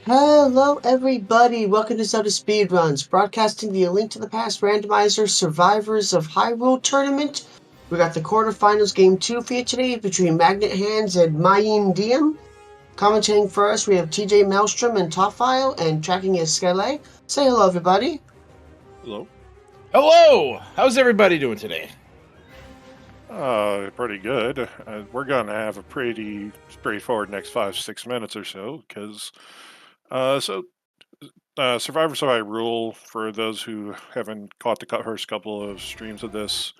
Hello, everybody. Welcome to ZeldaSpeedRuns, broadcasting the A Link to the Past Randomizer Survivors of Hyrule tournament. We got the quarterfinals game 2 for you today between Magnit, Handz, and Miendiem. Commentating for us, we have TJ Maelstrom and Topfile, and tracking is Skele. Say hello, everybody. Hello. Hello! How's everybody doing today? Pretty good. We're going to have a pretty straightforward next 5-6 minutes or so, because Survivors of Hyrule, for those who haven't caught the first couple of streams of this,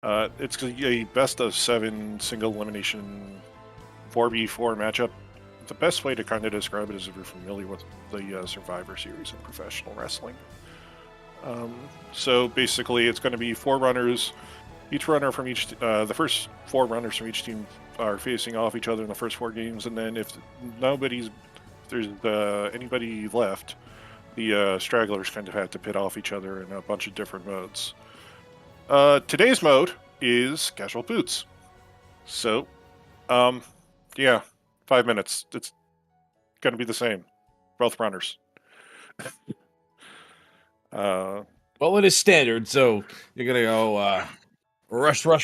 it's a best of 7 single elimination 4v4 matchup. The best way to kind of describe it is if you're familiar with the Survivor series in professional wrestling. So basically, it's going to be 4 runners. Each runner from each, the first 4 runners from each team are facing off each other in the first 4 games, and then if there's anybody left, the stragglers kind of have to pit off each other in a bunch of different modes. Today's mode is casual boots. So, 5 minutes. It's going to be the same. Both runners. Well, it is standard, so you're gonna go rush. Well,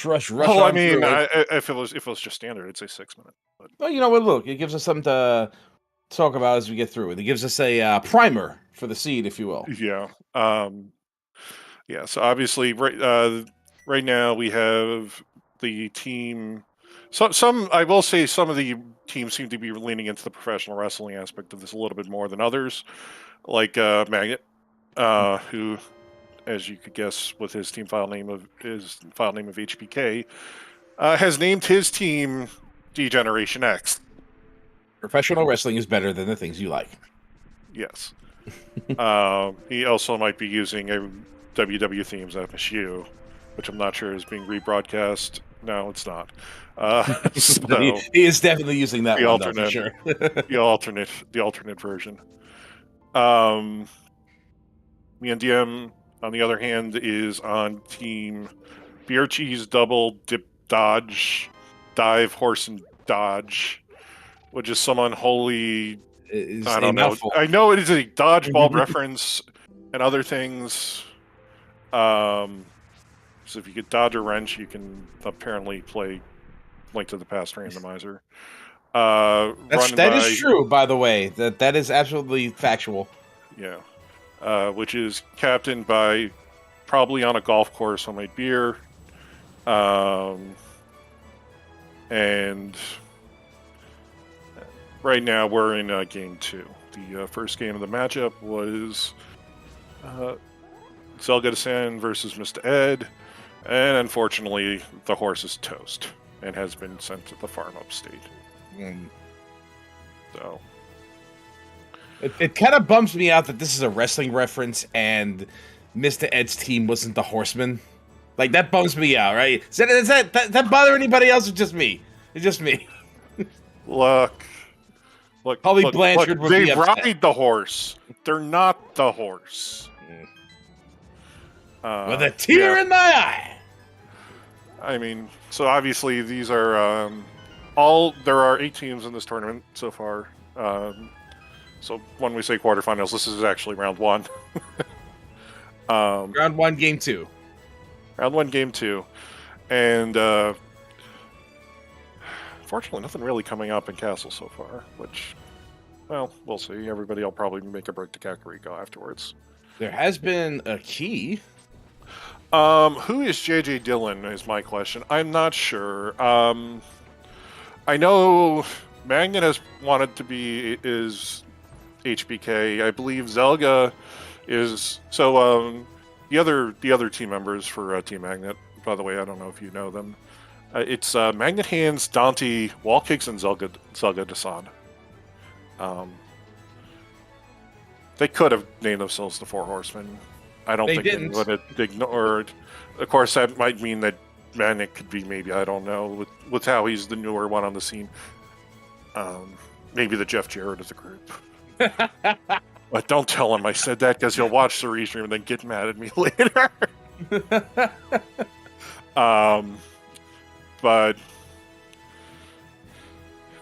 I mean, if it was just standard, I'd say 6 minutes. But... Well, you know what? Look, it gives us something to talk about as we get through it. It gives us a primer for the seed, if you will. Yeah. So obviously, right now we have the team. Some I will say some of the teams seem to be leaning into the professional wrestling aspect of this a little bit more than others, like Magnit, who, as you could guess, with his file name of HBK, has named his team D-Generation X. Professional wrestling is better than the things you like. Yes. He also might be using a WW Themes FSU, which I'm not sure is being rebroadcast. No, it's not. So he is definitely using that the one, alternate, though, for sure. the alternate version. Miendiem, on the other hand, is on team beer cheese double dip dodge dive horse and dodge, which is some unholy. I don't know. I know it is a dodgeball reference and other things. So if you get dodge or wrench, you can apparently play Link to the Past Randomizer. That is true, by the way. That is absolutely factual. Yeah. Which is captained by, probably on a golf course, homemade beer. And right now we're in game 2. The first game of the matchup was Zelda versus Mr. Ed. And unfortunately, the horse is toast and has been sent to the farm upstate. So it kind of bums me out that this is a wrestling reference and Mr. Ed's team wasn't the Horsemen. Like, that bums me out, right? Does that bother anybody else or just me? It's just me. Look, Holly Blanchard would they be upset. ride the horse. They're not the horse. With a tear in my eye. I mean, so obviously these are there are 8 teams in this tournament so far. So when we say quarterfinals, this is actually round 1. Round 1, game 2. Round 1, game 2. And fortunately, nothing really coming up in Castle so far, which, well, we'll see. Everybody will probably make a break to Kakariko afterwards. There has been a key. Who is JJ Dillon is my question. I'm not sure. I know Magnit has wanted to be is HBK. I believe Zelda is the other team members for Team Magnit. By the way, I don't know if you know them. It's Magnit Handz, Dante, Wallkicks, and Zelda Dasan. They could have named themselves the Four Horsemen. I don't think they would have ignored. Of course, that might mean that Magnit could be, maybe, I don't know, with how he's the newer one on the scene. Maybe the Jeff Jarrett of the group. But don't tell him I said that, because he'll watch the restream and then get mad at me later. But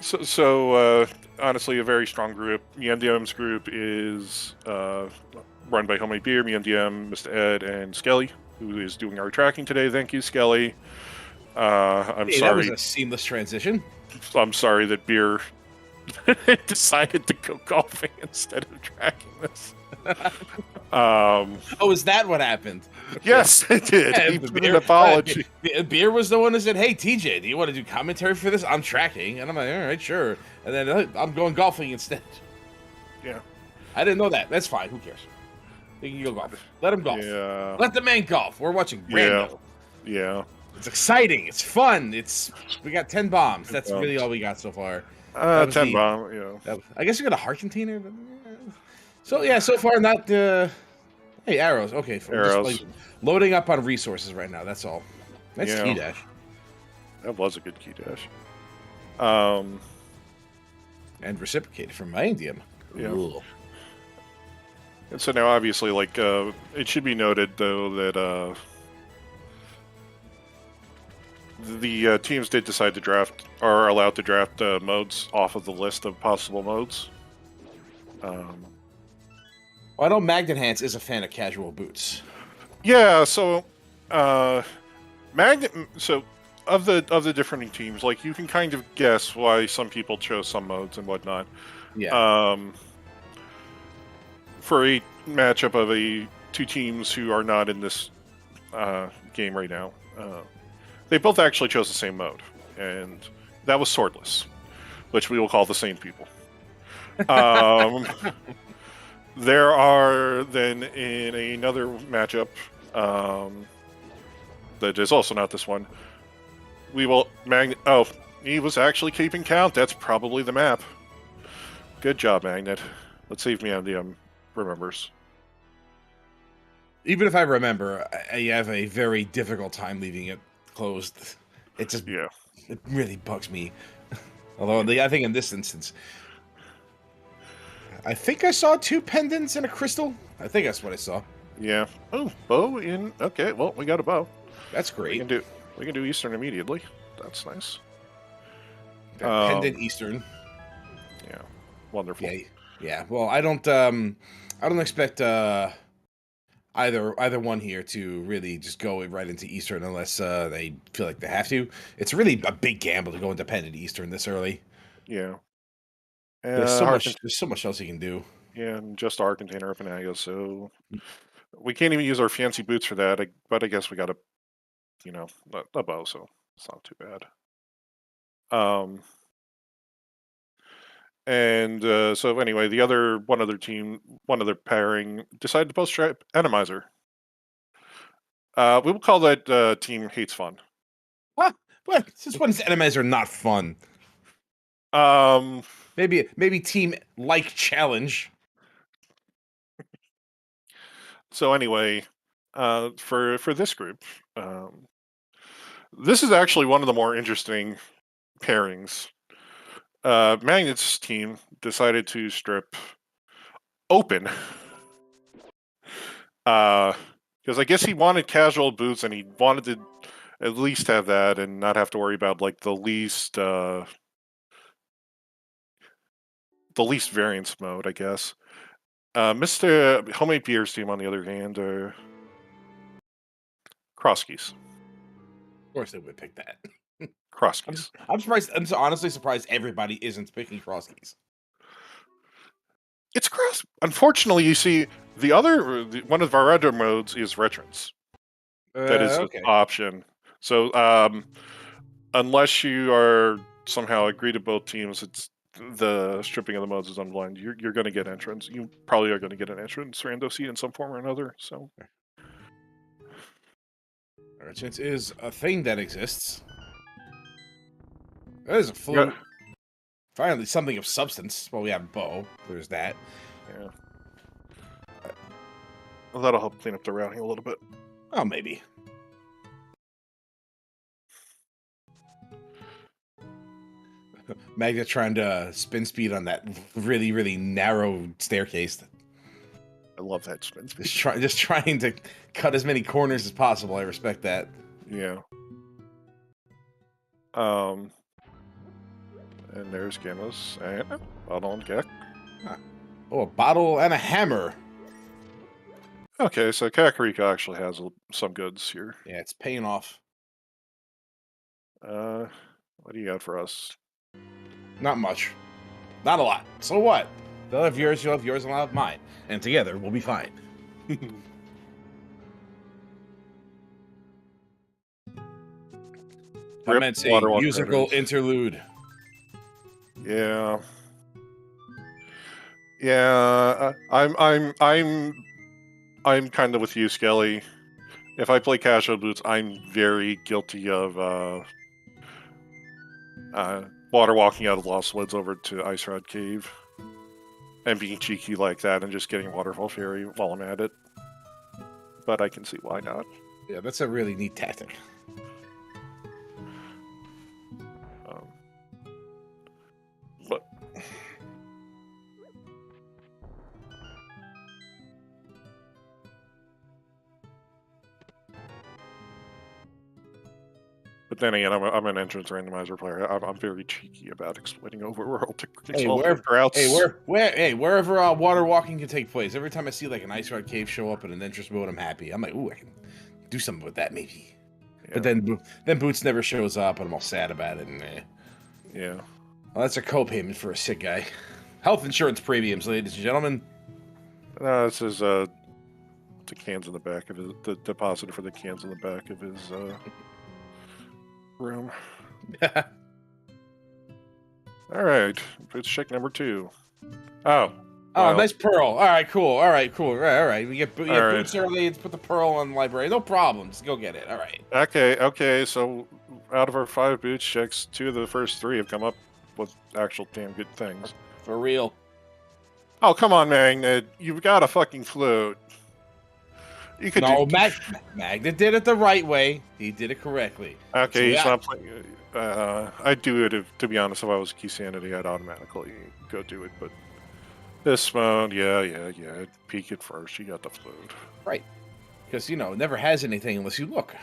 so honestly a very strong group. Miendiem's group is run by Homemade Beer, Miendiem, Mr. Ed, and Skelly, who is doing our tracking today. Thank you, Skelly. I'm Hey, sorry. that was a seamless transition. I'm sorry that Beer decided to go golfing instead of tracking this. Oh, is that what happened? Yes, it did. Yeah, He put an apology. Beer was the one that said, "Hey, TJ, do you want to do commentary for this? I'm tracking," and I'm like, "All right, sure." And then I'm going golfing instead. Yeah, I didn't know that. That's fine. Who cares? He can go golf. Let him golf. yeah, Let the man golf. We're watching Rando. yeah. It's exciting. It's fun. We got 10 bombs. That's bombs. really all we got so far. 10 bomb. Yeah. I guess we got a heart container. So yeah, so far not. Hey, arrows. Okay, Arrows. Just, loading up on resources right now. That's all. That's Yeah. key dash. That was a good key dash. And reciprocated from Miendiem. Yeah. Cool. And so now, obviously, like it should be noted though that the teams did decide to draft, are allowed to draft modes off of the list of possible modes. Well, I know Magnit Handz is a fan of casual boots. Yeah, so Magnit. So of the different teams, like you can kind of guess why some people chose some modes and whatnot. Yeah. For a matchup of two teams who are not in this game right now, they both actually chose the same mode, and that was swordless, which we will call the same people. There are then in another matchup that is also not this one. We will Magnit. Oh, he was actually keeping count. That's probably the map. Good job, Magnit. Let's see if Miendiem remembers. Even if I remember, I have a very difficult time leaving it closed. It just it really bugs me. Although I think in this instance, I think I saw 2 pendants and a crystal. I think that's what I saw. Yeah. Oh, bow in. Okay, well, we got a bow. That's great. We can do Eastern immediately. That's nice. Pendant Eastern. Yeah. Wonderful. Yeah. Well, I don't expect either one here to really just go right into Eastern unless they feel like they have to. It's really a big gamble to go into Pendant Eastern this early. Yeah. There's so much else you can do. Yeah, and just our container up in Aga, so we can't even use our fancy boots for that. But I guess we got a bow, so it's not too bad. And so anyway, one other pairing decided to post Randomizer. We will call that team hates fun. What? Since when is Randomizer not fun? Maybe team like challenge. So anyway, for this group, this is actually one of the more interesting pairings. Magnit's team decided to strip open because I guess he wanted casual boots and he wanted to at least have that and not have to worry about like the least variance mode, I guess. Mr. Homemade Beer's team, on the other hand, are cross keys. Of course, they would pick that. Cross keys. I'm surprised. I'm honestly surprised everybody isn't picking cross keys. It's cross. Unfortunately, you see, one of our other modes is Retrance. That is an option. So, unless you are somehow agree to both teams, it's the stripping of the modes is unblind. You're going to get entrance. You probably are going to get an entrance rando seed in some form or another. So, Entrance is a thing that exists. That is a flute. Yeah. Finally, something of substance. Well, we have bow. There's that. Yeah. Well, that'll help clean up the routing a little bit. Oh, maybe. Magnit trying to spin speed on that really, really narrow staircase. I love that spin speed. Just trying to cut as many corners as possible. I respect that. Yeah. And there's Gammas and bottle and Keck. Oh, a bottle and a hammer. Okay, so Kakariko actually has some goods here. Yeah, it's paying off. What do you got for us? Not much. Not a lot. So what? They'll have yours, you'll have yours, and I'll have mine. And together, we'll be fine. I meant a musical interlude. Yeah. Yeah, I'm kind of with you, Skelly. If I play casual boots, I'm very guilty of water walking out of Lost Woods over to Ice Rod Cave and being cheeky like that and just getting Waterfall Fairy while I'm at it. But I can see why not. Yeah, that's a really neat tactic. But then again, I'm an entrance randomizer player. I'm very cheeky about exploiting overworld to wherever water walking can take place. Every time I see like an Ice Rod Cave show up in an entrance mode, I'm happy. I'm like, ooh, I can do something with that maybe. Yeah. But then Boots never shows up, and I'm all sad about it. And yeah, well, that's a co-payment for a sick guy. Health insurance premiums, ladies and gentlemen. This is the cans in the back of the deposit for the cans in the back of his room. All right, it's check number 2. Oh, nice pearl. All right, cool. All right. We get Boots early. Let's put the pearl on the library. No problem. Just go get it. All right. Okay. So out of our 5 Boots checks, 2 of the first 3 have come up with actual damn good things. For real. Oh, come on, Magnit. You've got a fucking flute. You could Magnit did it the right way. He did it correctly. Okay, so not playing. I'd do it to be honest. If I was Keysanity, I'd automatically go do it. But this mode, yeah. Peek it first. You got the flute. Right. Because, it never has anything unless you look.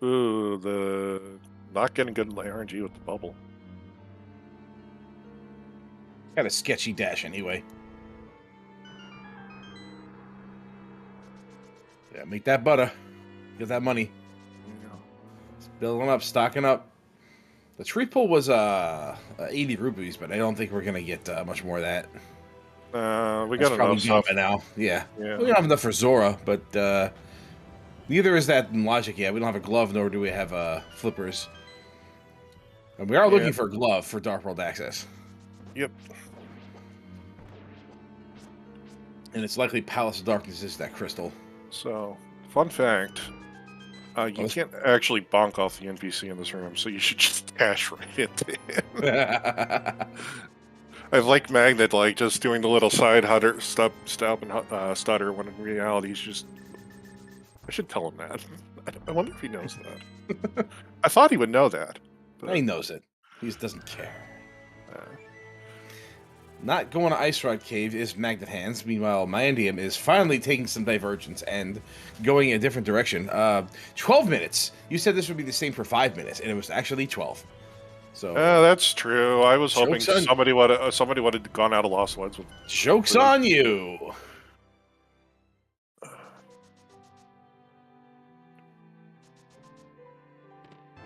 Ooh, the not getting good RNG with the bubble. Got a sketchy dash anyway. Yeah, make that butter. Get that money. Yeah. Building up, stocking up. The tree pull was 80 rupees, but I don't think we're gonna get much more of that. We got enough stuff now. Yeah. We don't have enough for Zora, but neither is that in Logic yet. We don't have a glove, nor do we have flippers. And we are looking for a glove for Dark World access. Yep. And it's likely Palace of Darkness is that crystal. So, fun fact. You can't actually bonk off the NPC in this room, so you should just dash right into him. I like Magnit, just doing the little side stop and stutter, when in reality he's just... I should tell him that. I wonder if he knows that. I thought he would know that. But... He knows it. He just doesn't care. Not going to Ice Rod Cave is Magnit Handz. Meanwhile, Miendiem is finally taking some divergence and going a different direction. 12 minutes. You said this would be the same for 5 minutes, and it was actually 12. So that's true. I was hoping somebody would have gone out of Lost Woods. Joke's on you.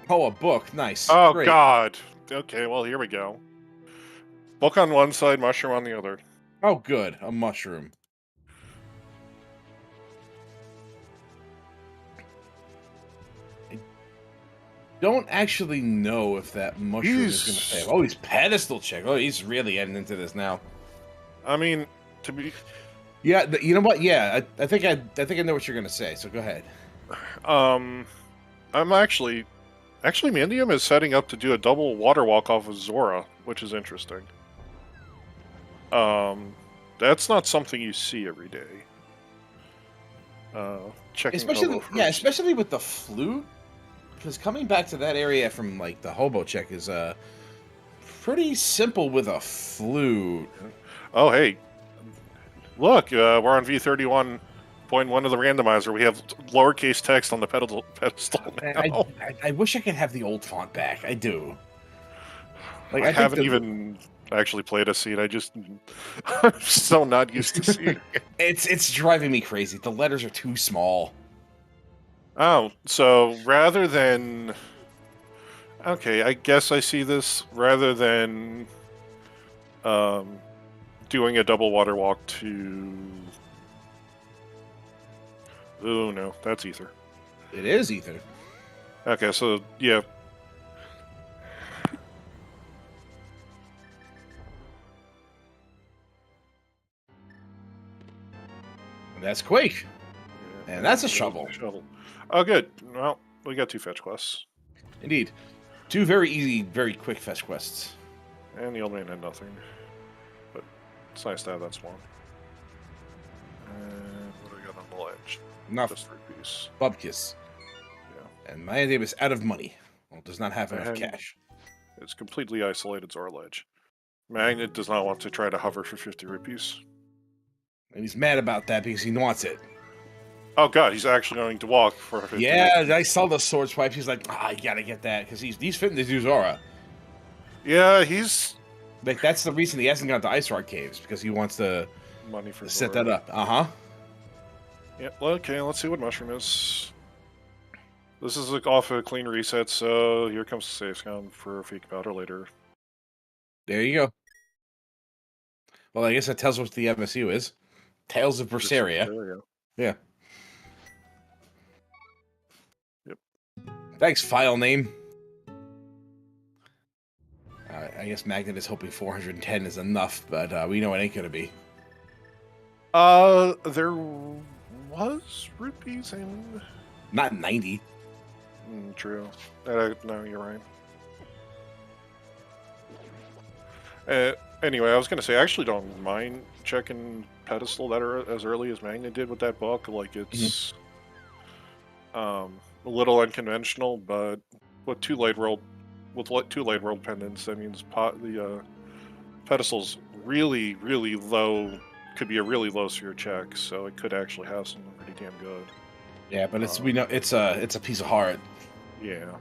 Oh, a book. Nice. Oh, great. God. Okay, well, here we go. Book on one side, mushroom on the other. Oh, good. A mushroom. I don't actually know if that mushroom is going to save. Oh, he's pedestal check. Oh, he's really heading into this now. I mean, to be... Yeah, you know what? Yeah, I think I know what you're going to say, so go ahead. I'm actually... Actually, Miendiem is setting up to do a double water walk off of Zora, which is interesting. That's not something you see every day. Checking especially with the flute, because coming back to that area from the hobo check is pretty simple with a flute. Oh, hey, Look, we're on V31.1 of the randomizer. We have lowercase text on the pedestal now. I wish I could have the old font back. I do. Like I haven't even actually played a scene. I'm so not used to seeing it. It's driving me crazy. The letters are too small. Oh, so rather than... Okay, I guess I see this. Rather than doing a double water walk to... Oh, no, that's ether. It is ether. Okay, so, yeah. And that's Quake. And that's a shovel. Oh, good. Well, we got 2 fetch quests. Indeed. 2 very easy, very quick fetch quests. And the old man had nothing. But it's nice to have that swan. And what do we got on the ledge? Enough. Just 3 piece. Bubkiss. Yeah. And Miendiem is out of money. Well, does not have enough And cash. It's completely isolated Zor ledge. Magnit does not want to try to hover for 50 rupees. And he's mad about that because he wants it. Oh god, he's actually going to walk for 50 Yeah, rupees. I saw the sword swipe. He's like, I gotta get that because he's fitting to do Zora. Yeah, he's... Like, that's the reason he hasn't gone to Ice Rock Caves, because he wants to money for set Zora. that up. Uh-huh. Yeah, well, okay, let's see what Mushroom is. This is like off a clean reset, so here comes the save scan for Fake Powder later. There you go. Well, I guess that tells us what the MSU is. Tales of Berseria. There we go. Yeah. Yep. Thanks, file name. I guess Magnit is hoping 410 is enough, but we know it ain't gonna be. There was rupees in... Not 90. True. No, you're right. Anyway, I was gonna say, I actually don't mind checking pedestal that as early as Magnit did with that book. Like, it's a little unconventional, but with 2 late world pendants, that means the pedestal's really, really low. Could be a really low sphere check, so it could actually have something pretty damn good. Yeah, but we know it's a piece of heart. Yeah.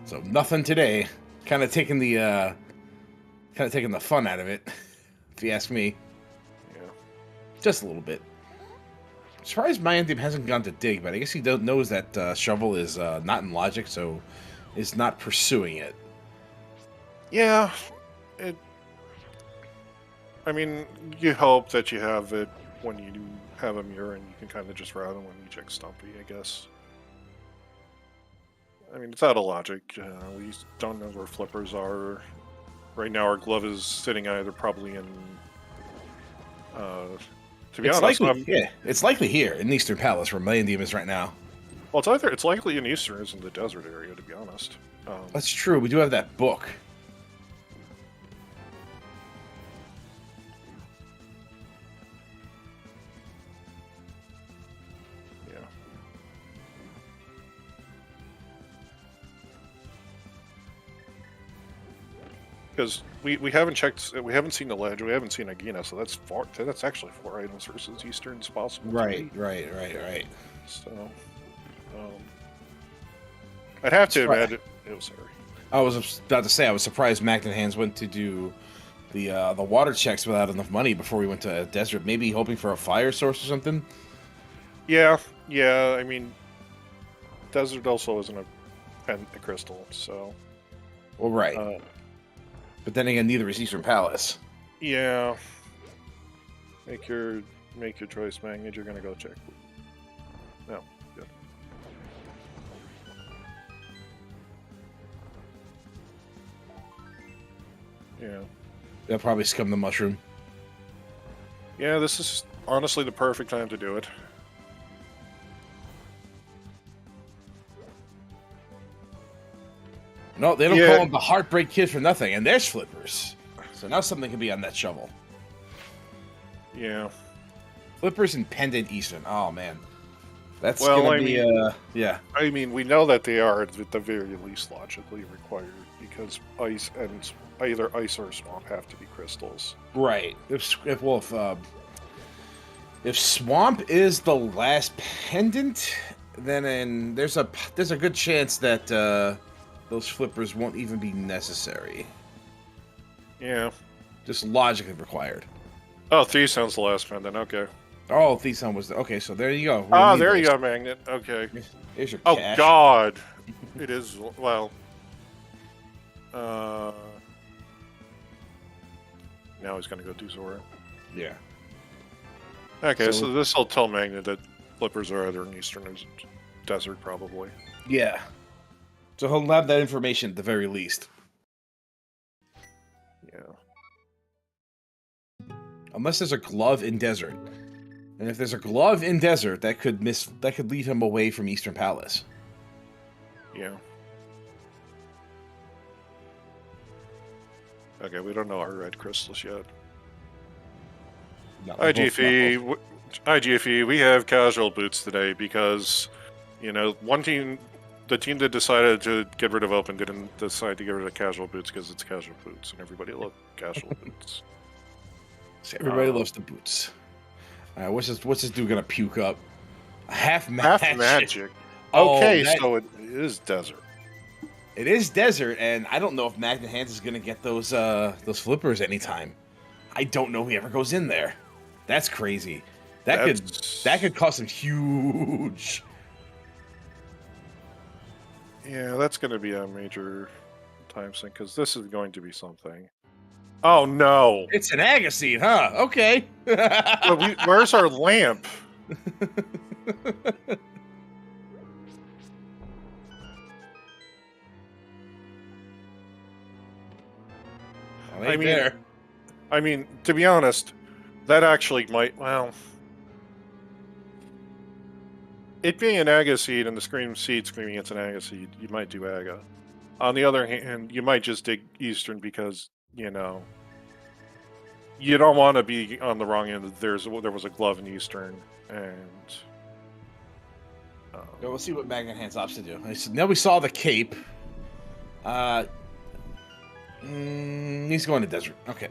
So nothing today. Kind of taking the fun out of it, if you ask me. Yeah. Just a little bit. Surprised Miendiem hasn't gone to dig, but I guess he knows that shovel is not in logic, so is not pursuing it. Yeah. I mean, you hope that you have it when you have a mirror and you can kind of just route them when you check Stumpy, I guess. I mean, it's out of logic. We don't know where flippers are. Right now, our glove is sitting either probably in... to be honest, it's likely here in Eastern Palace where Miendiem is right now. Well, it's likely in Eastern, is in the desert area, to be honest. That's true. We do have that book. Yeah. Because we haven't checked, we haven't seen the ledge, we haven't seen Agina, so that's actually 4 items versus Eastern's possible. Right. So, I'd have to imagine. Oh, sorry. I was about to say I was surprised Magnit Handz went to do the water checks without enough money before we went to a desert. Maybe hoping for a fire source or something. Yeah. I mean, desert also isn't a crystal, so. Well, right. But then again, neither is Eastern Palace. Yeah. Make your choice, Magnit. You're gonna go check. No. Good. Yeah. They'll probably scum the mushroom. Yeah, this is honestly the perfect time to do it. No, they don't call him the Heartbreak Kid for nothing, and there's flippers. So now something can be on that shovel. Yeah. Flippers and Pendant Eastern. Oh, man. That's yeah. I mean, we know that they are at the very least logically required, because ice and either ice or swamp have to be crystals. Right. If If Swamp is the last pendant, then there's a good chance that those flippers won't even be necessary. Yeah. Just logically required. Oh, Thieves sounds the last pendant. Okay. Oh, Thieves was okay. So there you go. Ah, there you go, Magnit. Okay. Here's your Oh cash. God, it is well. Now he's gonna go do Zora. Yeah. Okay, so this will tell Magnit that flippers are either in Eastern Desert, probably. Yeah. So he'll have that information at the very least. Yeah. Unless there's a glove in Desert. And if there's a glove in Desert, that could lead him away from Eastern Palace. Yeah. Okay, we don't know our red crystals yet. No, IGFE, we have casual boots today because, you know, the team that decided to get rid of open didn't decide to get rid of casual boots because it's casual boots and everybody loves casual boots. So everybody loves the boots. All right, what's this dude gonna puke up? Half magic. Oh, okay, so it is desert. It is desert, and I don't know if Magnit Handz is gonna get those flippers anytime. I don't know if he ever goes in there. That's crazy. That could cost him huge. Yeah, that's going to be a major time sink because this is going to be something. Oh no! It's an Agassiz, huh? Okay. Where's our lamp? I mean, to be honest, that actually might. Well, it being an Agassiz and the seed screaming it's an Agassiz, you might do Aga. On the other hand, you might just dig Eastern because, you know, you don't want to be on the wrong end. There was a glove in Eastern, and we'll see what Magnit Handz opts to do. Now we saw the cape. He's going to desert. Okay.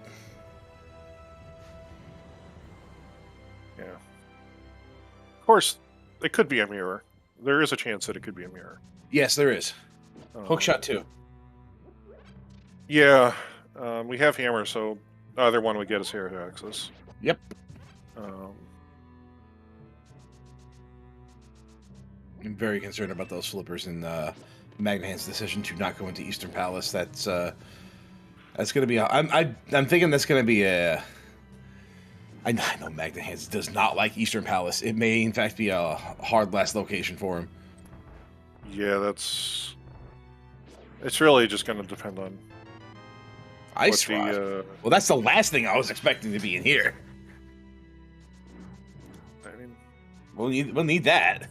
Yeah. Of course, it could be a mirror. There is a chance that it could be a mirror. Yes, there is. Hookshot 2. Yeah. We have hammer, so either one would get us here access. Yep. I'm very concerned about those flippers and Magnit Handz' decision to not go into Eastern Palace. That's going to be. I'm thinking that's going to be a. I know Magnit Handz does not like Eastern Palace. It may, in fact, be a hard last location for him. Yeah, it's really just going to depend on Ice Rod. Well, that's the last thing I was expecting to be in here. I mean, we'll need that.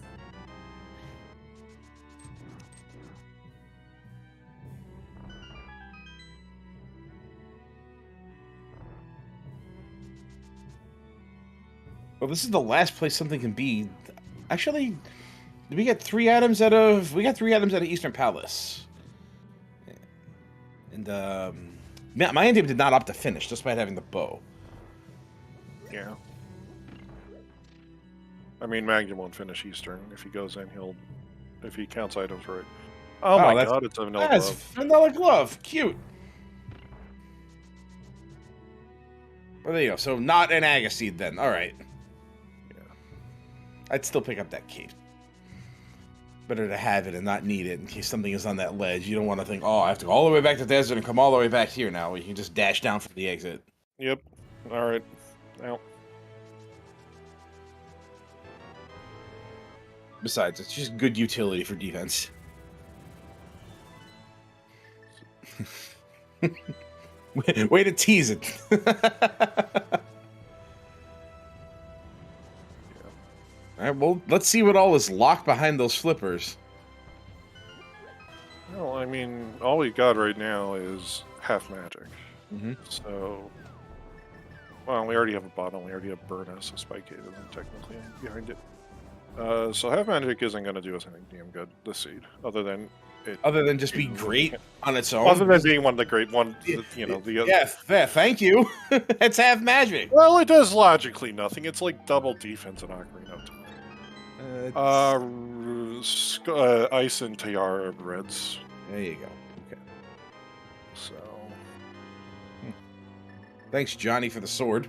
Well, this is the last place something can be. Actually, we got 3 items out of Eastern Palace, and Miendiem did not opt to finish, despite having the bow. Yeah. I mean, Magnum won't finish Eastern. If he goes in, if he counts items right. Oh my God, it's a vanilla glove. It's vanilla glove. Cute. Well, there you go. So not an Agassiz then. All right. I'd still pick up that cape. Better to have it and not need it in case something is on that ledge. You don't want to think, oh, I have to go all the way back to the desert and come all the way back here now. You can just dash down from the exit. Yep. All right. Now. Besides, it's just good utility for defense. Way to tease it. All right, well, let's see what all is locked behind those flippers. Well, I mean, all we got right now is half magic. Mm-hmm. So, well, we already have a bottom. We already have Burnus, a spike haven, technically behind it. So half magic isn't going to do us anything damn good this seed, other than Other than just be great on its own. Other than being one of the great ones, you know, thank you. It's half magic. Well, it does logically nothing. It's like double defense in Ocarina of Time. Ice and Tiara Reds. There you go. Okay. So. Thanks, Johnny, for the sword.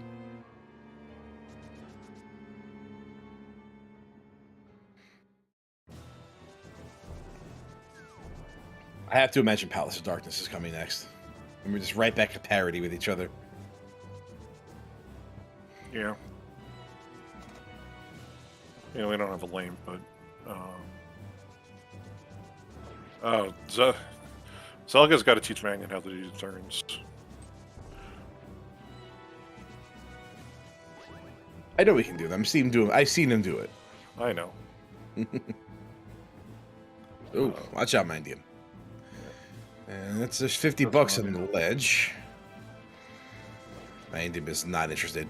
I have to imagine Palace of Darkness is coming next. And we're just right back to parity with each other. Yeah. You know, we don't have a lane, but... Zelda's got to teach Magnit how to do turns. I know we can do them. I've seen him do it. I know. Ooh, watch out, Miendiem. And that's just 50 bucks on the ledge. Miendiem is not interested.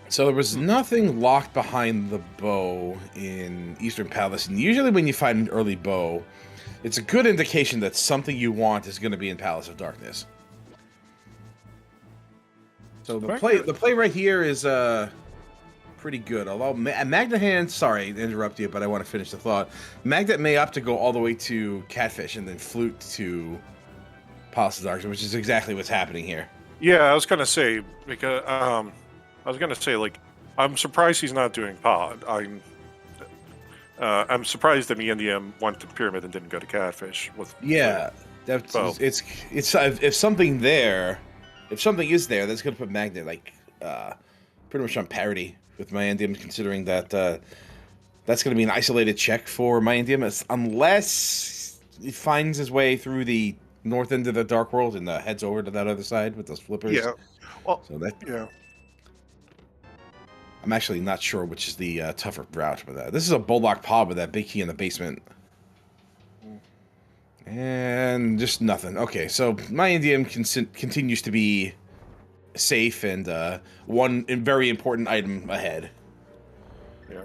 So there was nothing locked behind the bow in Eastern Palace, and usually when you find an early bow, it's a good indication that something you want is going to be in Palace of Darkness. So the play right here is pretty good. Although Magnit Handz, sorry to interrupt you, but I want to finish the thought. Magnit may opt to go all the way to Catfish and then flute to Palace of Darkness, which is exactly what's happening here. Yeah, I was gonna say because like I'm surprised he's not doing pod. I'm surprised that Miendiem went to Pyramid and didn't go to Catfish. It's if something is there, that's going to put Magnit like pretty much on parity with Miendiem, considering that that's going to be an isolated check for Miendiem, unless he finds his way through the north end of the Dark World and heads over to that other side with those flippers. Yeah. Well, so that, yeah. I'm actually not sure which is the tougher route for that. This is a Bullock Pod with that big key in the basement. And just nothing. Okay, so Miendiem continues to be safe and one very important item ahead. Yeah.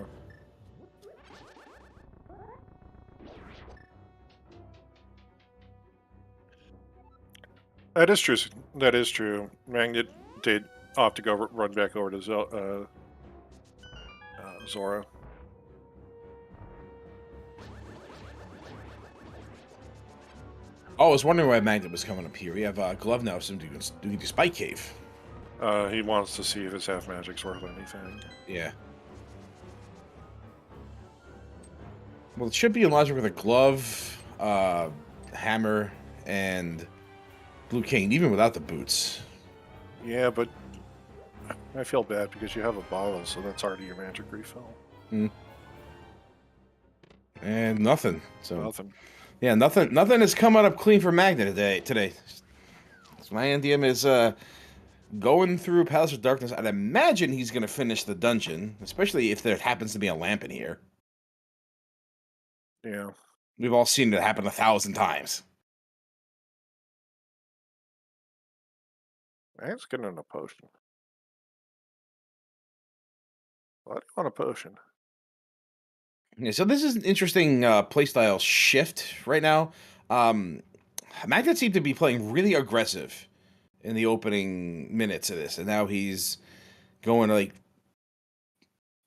That is true. That is true. Magnit did opt to go run back over to Zora. Oh, I was wondering why Magnit was coming up here. We have Glove now, so we can do Spike Cave. He wants to see if his half magic's worth anything. Yeah. Well, it should be in logic with a glove, hammer, and blue cane, even without the boots. Yeah, but I feel bad because you have a bottle, so that's already your magic refill. And nothing. So nothing. Yeah, nothing has come out up clean for Magnit today. So Miendiem is going through Palace of Darkness. I'd imagine he's going to finish the dungeon, especially if there happens to be a lamp in here. Yeah. We've all seen it happen 1,000 times. That's getting a potion. Why do you want a potion? Yeah, so this is an interesting playstyle shift right now. Magnit seemed to be playing really aggressive in the opening minutes of this, and now he's going a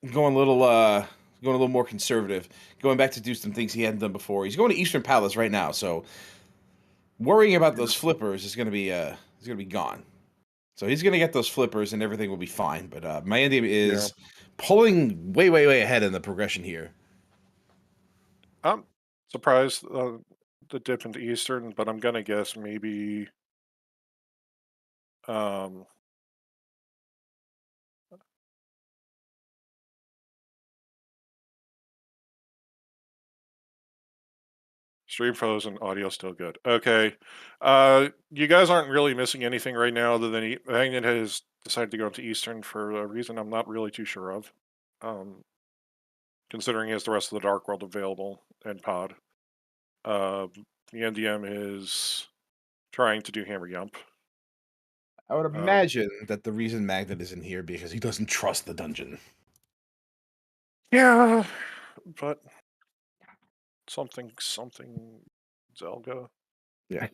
little more conservative, going back to do some things he hadn't done before. He's going to Eastern Palace right now, so worrying about those flippers is going to be gone. So he's going to get those flippers, and everything will be fine. But Miendiem is pulling way ahead in the progression here. I'm surprised the dip into Eastern, but I'm gonna guess maybe stream frozen, audio still good. Okay. You guys aren't really missing anything right now other than Magnit has decided to go into Eastern for a reason I'm not really too sure of. Considering he has the rest of the Dark World available and pod. The Miendiem is trying to do Hammer Yump. I would imagine that the reason Magnit isn't here because he doesn't trust the dungeon. Yeah, but something Zelda. Yeah.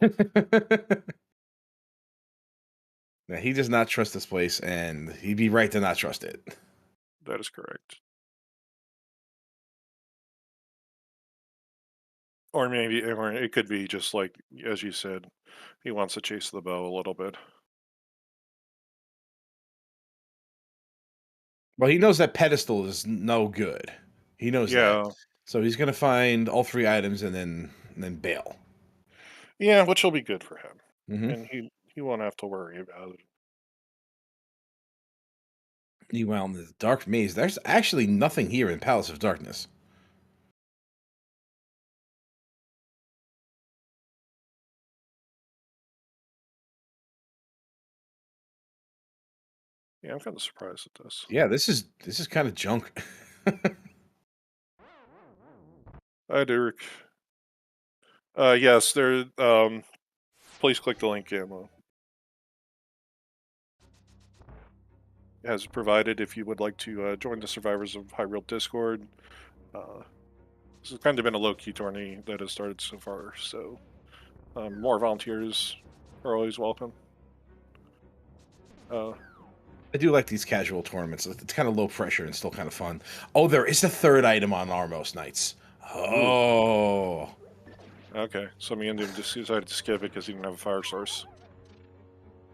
Now, he does not trust this place, and he'd be right to not trust it. That is correct. Or maybe, or it could be just like, as you said, he wants to chase the bow a little bit. Well, he knows that pedestal is no good. He knows that. Yeah, So he's gonna find all 3 items and then bail. yeah, which will be good for him, Hmm. and he won't have to worry about it. Meanwhile, in the dark maze, there's actually nothing here in Palace of Darkness. Yeah, I'm kind of surprised at this. Yeah, this is kind of junk. Hi, Derek. Yes, there. Please click the link. Ammo has provided if you would like to join the Survivors of Hyrule Discord. This has kind of been a low-key tourney that has started so far, so more volunteers are always welcome. I do like these casual tournaments. It's kind of low pressure and still kind of fun. Oh, there is a 3rd item on most nights. Oh. Okay, so Miendiem just decided to skip it because he didn't have a fire source.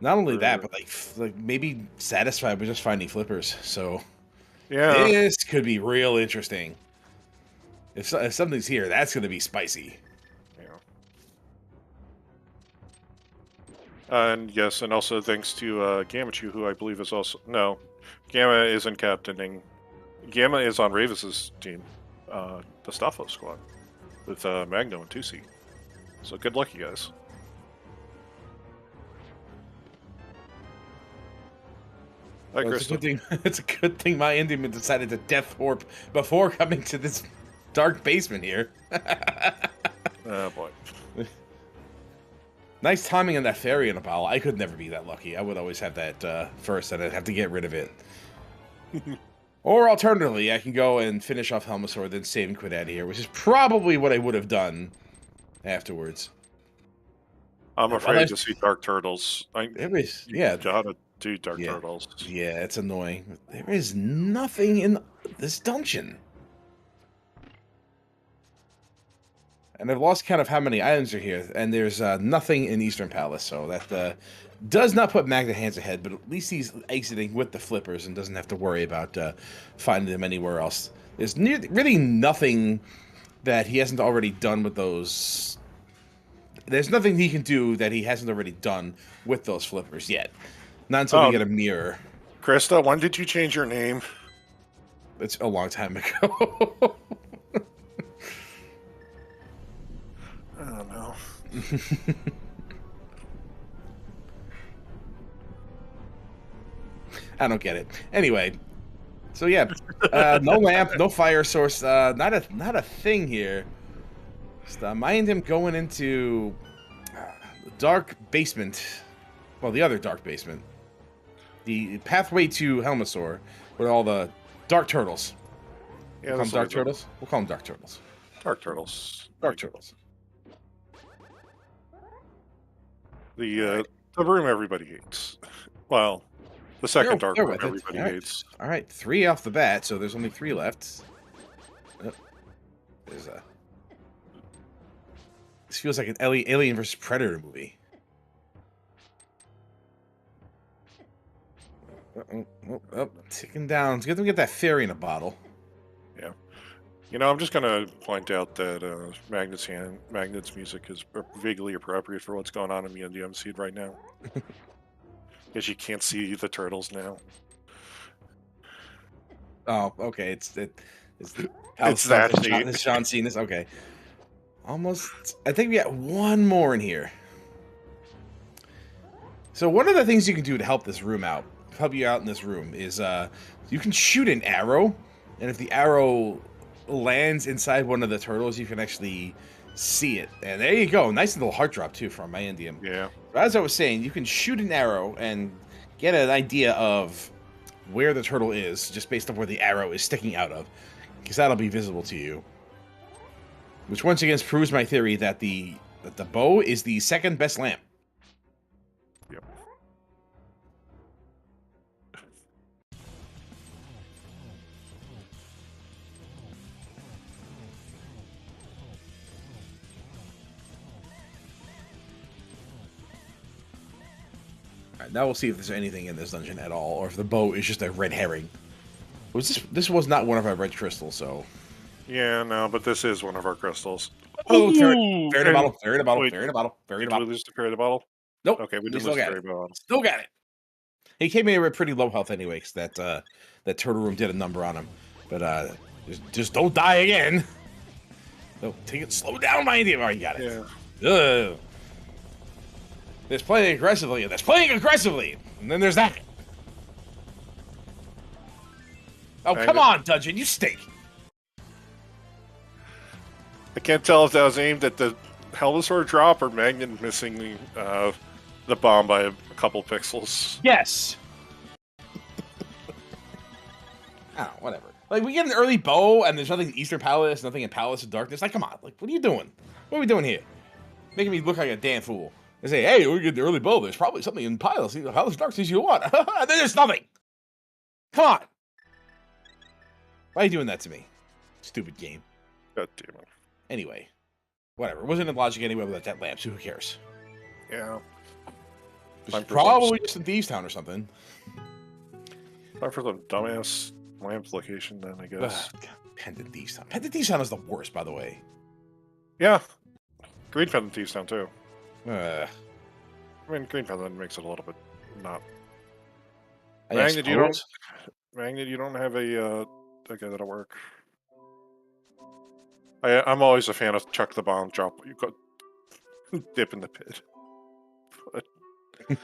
Not only that, but like maybe satisfied with just finding flippers. So Yeah. this could be real interesting. If something's here, that's going to be spicy. Yeah. And yes, and also thanks to Gamachu, who I believe is also... No, Gamma isn't captaining. Gamma is on Ravis's team, the Staffo squad, with Magno and Tusi. So good luck, you guys. Hi, Well, Krista. it's a good thing my Miendiem decided to death warp before coming to this dark basement here. Oh, boy. Nice timing on that fairy in a bottle. I could never be that lucky. I would always have that first, and I'd have to get rid of it. Or alternatively, I can go and finish off Helmasaur, then save and quit out of here, which is probably what I would have done afterwards. I'm afraid to see Dark Turtles. Yeah. Gotta do Dark Turtles. Yeah, it's annoying. There is nothing in this dungeon. And I've lost count of how many items are here, and there's nothing in Eastern Palace, so that does not put Magnit Handz ahead, but at least he's exiting with the flippers and doesn't have to worry about finding them anywhere else. There's really nothing that he hasn't already done with those. There's nothing he can do that he hasn't already done with those flippers yet. Not until we get a mirror. Krista, when did you change your name? It's a long time ago. I don't know. I don't get it. Anyway, so yeah, no lamp, no fire source, not a thing here. Just Miendiem going into the dark basement. Well, the other dark basement. The pathway to Helmasaur with all the dark turtles. Yeah, We'll call them dark turtles? We'll call them dark turtles. Dark Turtles. Dark turtles. The room everybody hates. Well, the second dark room everybody hates. All right, 3 off the bat, so there's only 3 left. Oh, there's a. This feels like an Alien vs Predator movie. Oh, ticking down. It's good to get that fairy in a bottle. Yeah. You know, I'm just gonna point out that Magnit's music is vaguely appropriate for what's going on in Miendiem Seed right now. Because you can't see the turtles now. Oh, okay. It's that. It's John seen this. Okay. Almost. I think we got one more in here. So one of the things you can do to help you out in this room, is you can shoot an arrow, and if the arrow lands inside one of the turtles, you can actually see it. And there you go. Nice little heart drop too from Miendiem. Yeah. As I was saying, you can shoot an arrow and get an idea of where the turtle is just based on where the arrow is sticking out of. because that'll be visible to you. Which once again proves my theory that the bow is the second best lamp. Yep. Alright, now we'll see if there's anything in this dungeon at all, or if the bow is just a red herring. This was not one of our red crystals, so... Yeah, no, but this is one of our crystals. Oh, fairy in a and- bottle, fairy in a bottle, wait, fairy in a bottle, fairy in a Did we bottle. lose the fairy in the bottle? Nope. Okay, we we did still lose the got fairy it. in the bottle. Still got it. He came in here with pretty low health anyway, because that turtle room did a number on him. But just don't die again. No, take it slow down, Miendiem. Oh, you got it. Yeah. Ugh. There's playing aggressively, and there's playing aggressively, and then there's that. Oh, come on, dungeon, you stink. I can't tell if that was aimed at the Helvesaur drop or Magnit missing the bomb by a couple pixels. Yes. Oh, whatever. Like, we get an early bow, and there's nothing in Eastern Palace, nothing in Palace of Darkness. Like, come on. Like, what are you doing? What are we doing here? Making me look like a damn fool. They say, hey, we get the early bow. There's probably something in Palace of Darkness you want. And then there's nothing. Come on. Why are you doing that to me? Stupid game. God damn it. Anyway. Whatever. It wasn't in logic anyway without that lamp, so who cares? Yeah. It's probably just in Thieves Town or something. Time for some dumbass lamp location then, I guess. Pendant Thieves Town. Pendant Thieves Town is the worst, by the way. Yeah. Green Pendant Thieves Town, too. I I mean, Green Pendant makes it a little bit not... I Magnit, suppose. You don't have a... Okay, that'll work. I'm always a fan of chuck the bomb, drop... You got dip in the pit. But... I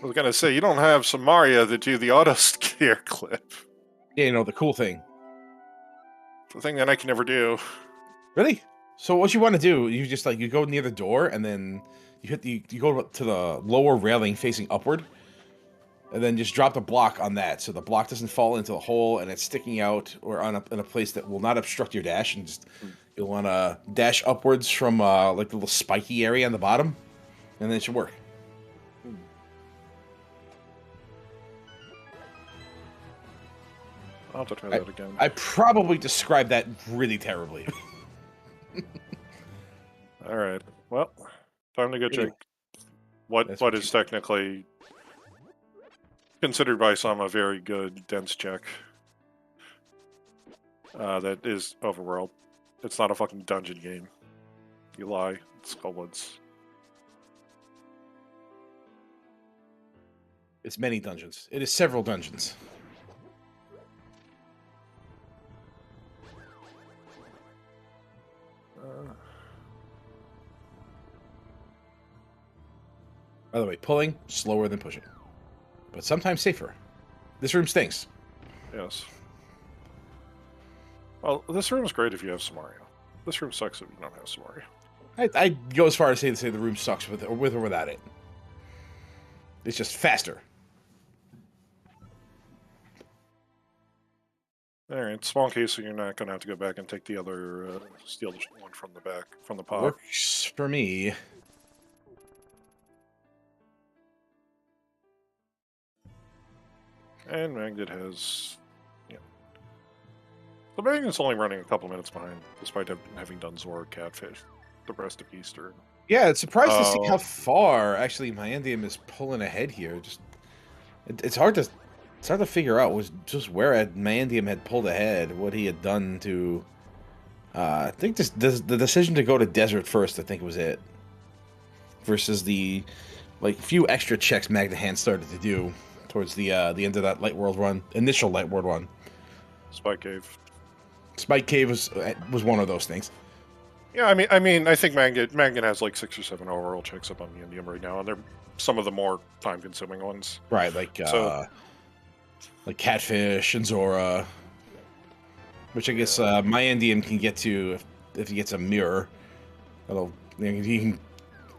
was gonna say, you don't have some Mario that do the auto scare clip. Yeah, you know, the cool thing. The thing that I can never do. Really? So what you want to do, you just like, you go near the door and then you go to the lower railing facing upward and then just drop the block on that so the block doesn't fall into the hole and it's sticking out or in a place that will not obstruct your dash, and just you'll want to dash upwards from like the little spiky area on the bottom, and then it should work. I'll have to try that again. I probably described that really terribly. Alright. Well, time to go check what is technically considered by some a very good dense check. That is overworld. It's not a fucking dungeon game. You lie. It's Skullwoods. It's many dungeons. It is several dungeons. By the way, pulling, slower than pushing. But sometimes safer. This room stinks. Yes. Well, this room is great if you have Samario. This room sucks if you don't have Samario. I go as far as to say the room sucks with or without it. It's just faster. Alright, small case, so you're not going to have to go back and take the other steel one from the back, from the pod. Works for me. And Magnit has... Yeah. The Magnit's only running a couple minutes behind, despite having done Zora, Catfish, the rest of Easter. Yeah, it's surprised to see how far actually Miendiem is pulling ahead here. Just it's hard to figure out was just where Miendiem had pulled ahead, what he had done to. I think the decision to go to Desert first, I think was it, versus the few extra checks Magnit Handz started to do towards the end of that Light World run, initial Light World run. Spike Cave. Spike Cave was one of those things. Yeah, I mean, I think Magnit has like 6 or 7 overall checks up on Miendiem right now, and they're some of the more time-consuming ones. Right, like Catfish and Zora, which I guess Miendiem can get to if he gets a mirror. He can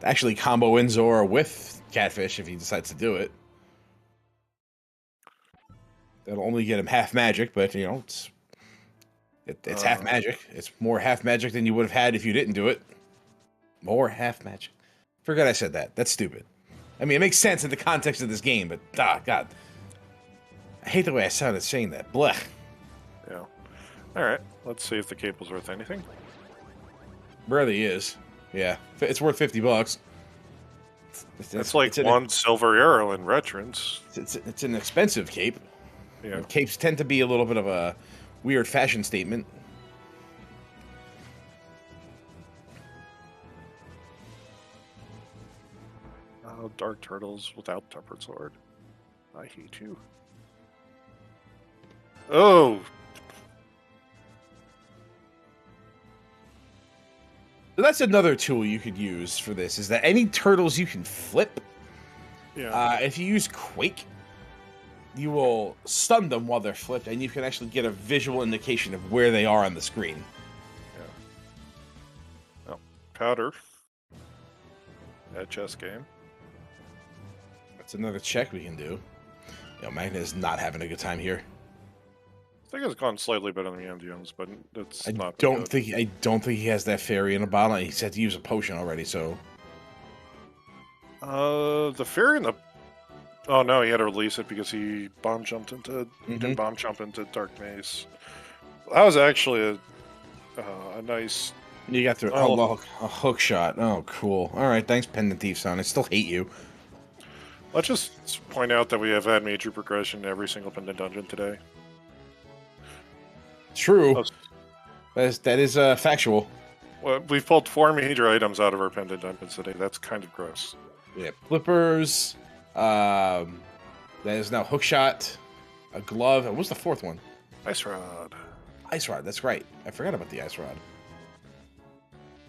actually combo in Zora with Catfish if he decides to do it. That'll only get him half magic, but It's half magic. It's more half magic than you would have had if you didn't do it. More half magic. Forgot I said that. That's stupid. I mean, it makes sense in the context of this game, but God. I hate the way I sounded saying that. Blech. Yeah. Alright, let's see if the cable's worth anything. Really is. Yeah. It's worth $50. It's like one silver arrow in Veterans. It's an expensive cape. Yeah. Capes tend to be a little bit of a weird fashion statement. Oh, Dark Turtles without Tempered Sword. I hate you. Oh! So that's another tool you could use for this, is that any turtles you can flip, if you use Quake, you will stun them while they're flipped, and you can actually get a visual indication of where they are on the screen. Yeah. Oh, Powder. That chess game. That's another check we can do. Magnit is not having a good time here. I think it's gone slightly better than the Miendiem's, but it's not. I don't think he has that fairy in a bottle. He's had to use a potion already, so. The fairy in the. Oh no, he had to release it because he bomb jumped into. He didn't bomb jump into Dark Maze. That was actually a nice. You got through a hook shot. Oh, cool. All right, thanks, Pendant Thief Son. I still hate you. Let's just point out that we have had major progression in every single pendant dungeon today. True. That is factual. Well, we've pulled 4 major items out of our pendant dungeons today. That's kind of gross. Yeah, flippers. That is now hookshot, a glove. And what's the 4th one? Ice rod. Ice rod. That's right. I forgot about the ice rod.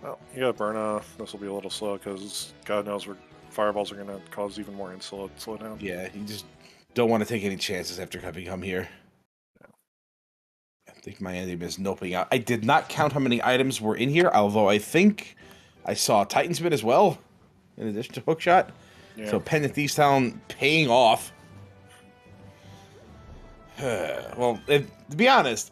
Well, you got Burna. This will be a little slow because God knows where fireballs are going to cause even more slow down. Yeah, you just don't want to take any chances after having come here. I think Miendiem is noping out. I did not count how many items were in here, although I think I saw Titan's Bit as well, in addition to Hookshot. Yeah. So Pendant Thief's Town paying off. Well, to be honest,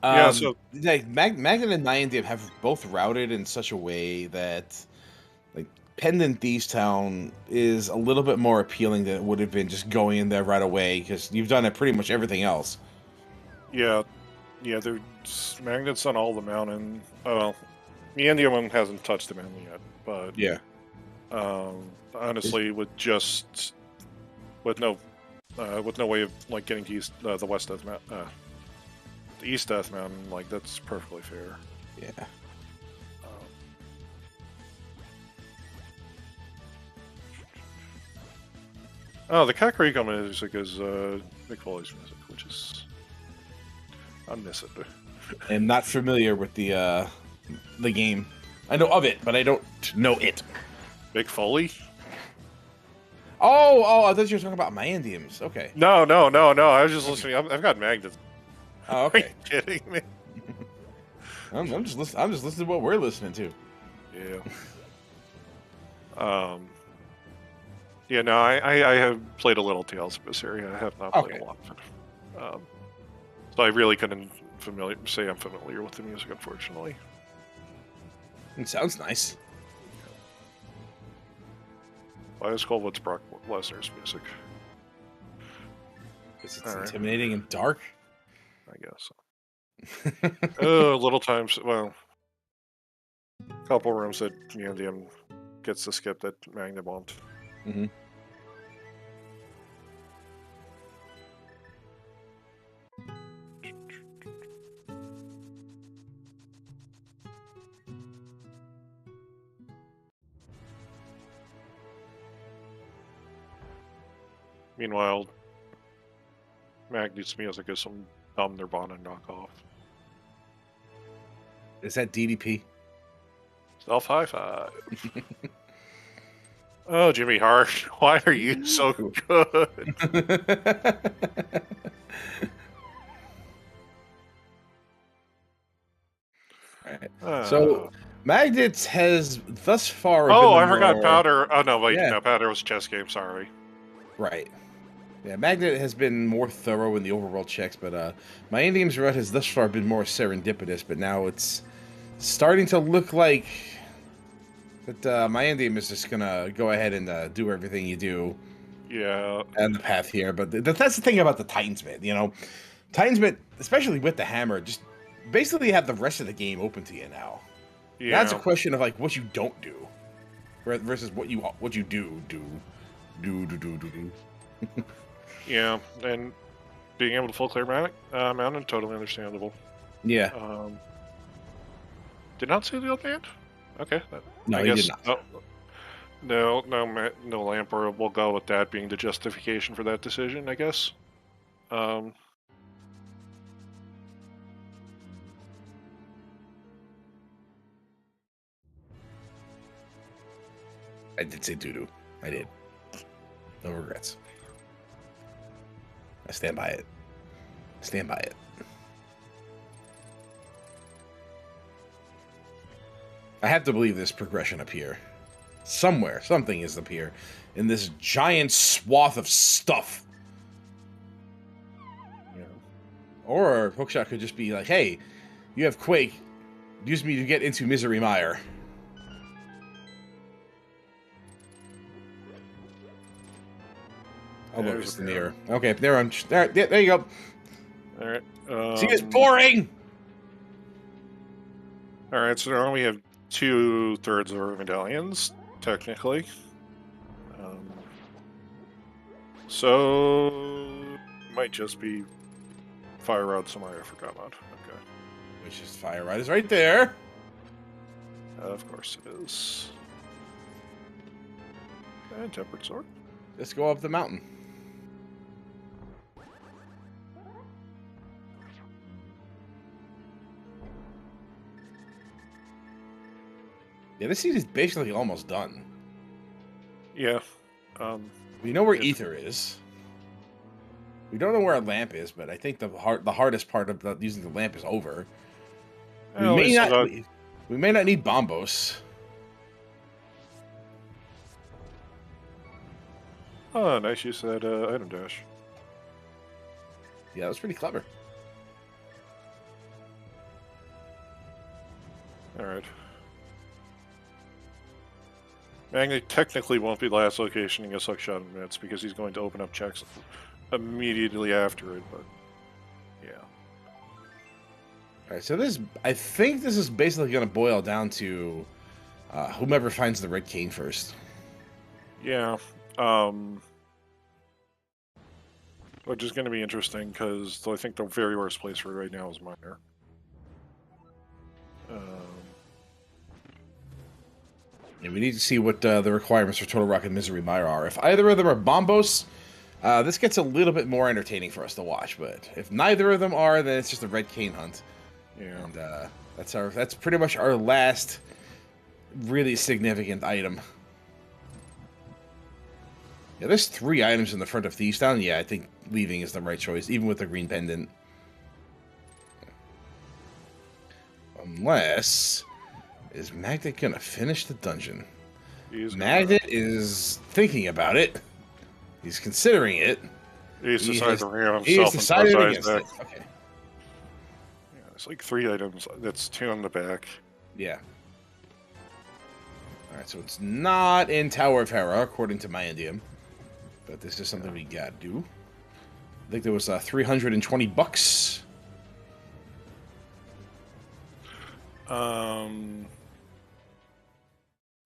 so Magnit and Miendiem have both routed in such a way that Pendant Thief's Town is a little bit more appealing than it would have been just going in there right away, because you've done it pretty much everything else. Yeah, there's magnets on all the mountain. Well, Miendiem hasn't touched the mountain yet, but yeah. Honestly, with no way of getting to the West Death Mountain, the East Death Mountain, that's perfectly fair. Yeah. The Kakariko music is Mick Foley's music, which is I miss it. I'm not familiar with the game. I know of it, but I don't know it. Mick Foley? Oh! I thought you were talking about Miendiem's. Okay. No. I was just listening. I've got Magnit. Oh, okay. Are you kidding me? I'm just listening to what we're listening to. Yeah. Yeah, no, I have played a little Tales of Berseria. I have not played a lot. So I really couldn't say I'm familiar with the music, unfortunately. It sounds nice. Why is Cold What's Brock Lesnar's music? Because it's intimidating and dark? I guess so. Little times, well, a couple rooms that Miendiem gets to skip that Magnit won't. Mm-hmm. Meanwhile, Magnit's music is some dumb Nirvana knockoff. Is that DDP? Self high five. Oh, Jimmy Hart, why are you so good? So, Magnit has thus far. Oh, I forgot Powder. Oh no, wait, no, Powder was a chess game. Sorry. Right. Yeah, Magnit has been more thorough in the overworld checks, but Miendiem's route has thus far been more serendipitous, but now it's starting to look like that Miendiem is just going to go ahead and do everything you do. Yeah. And the path here, but that's the thing about the Titansmith, you know? Titansmith, especially with the hammer, just basically have the rest of the game open to you now. Yeah. That's a question of, like, what you don't do versus what you do. Yeah, and being able to full clear mountain, totally understandable. Yeah. Did not see the old man? Okay. No, I he guess, did not. No Lamper. We'll go with that being the justification for that decision, I guess. I did say doo-doo. I did. No regrets. I stand by it. Stand by it. I have to believe this progression up here. Somewhere, something is up here in this giant swath of stuff. You know. Or Hookshot could just be like, hey, you have Quake. Use me to get into Misery Mire. Oh, look, it's the mirror. Okay, there you go. All right. See, it's boring! All right, so now we have 2/3 of our medallions, technically. So might just be Fire Rod somewhere I forgot about. Okay. Which is Fire Rod is right there. Of course it is. And Tempered Sword. Let's go up the mountain. Yeah, this seed is basically almost done. Yeah. We know where Ether is. We don't know where a lamp is, but I think the hardest part of using the lamp is over. Well, we may not need Bombos. Oh, nice use of that item dash. Yeah, that was pretty clever. Alright. Magnit technically won't be the last location he gets Hookshot in minutes because he's going to open up checks immediately after it, but yeah. Alright, so I think this is basically going to boil down to whomever finds the red cane first. Yeah. Which is going to be interesting because I think the very worst place for it right now is Minor. And we need to see what the requirements for Total Rock and Misery Mire are. If either of them are Bombos, this gets a little bit more entertaining for us to watch. But if neither of them are, then it's just a red cane hunt. Yeah. And that's pretty much our last really significant item. Yeah, there's 3 items in the front of Thieves Town. Yeah, I think leaving is the right choice, even with the green pendant. Unless... Is Magnit gonna finish the dungeon? Magnit is thinking about it. He's considering it. He's decided to bring on himself. He has decided against it. Okay. Yeah, it's like 3 items. That's 2 on the back. Yeah. Alright, so it's not in Tower of Hera, according to Miendiem. But this is something we gotta do. I think there was $320.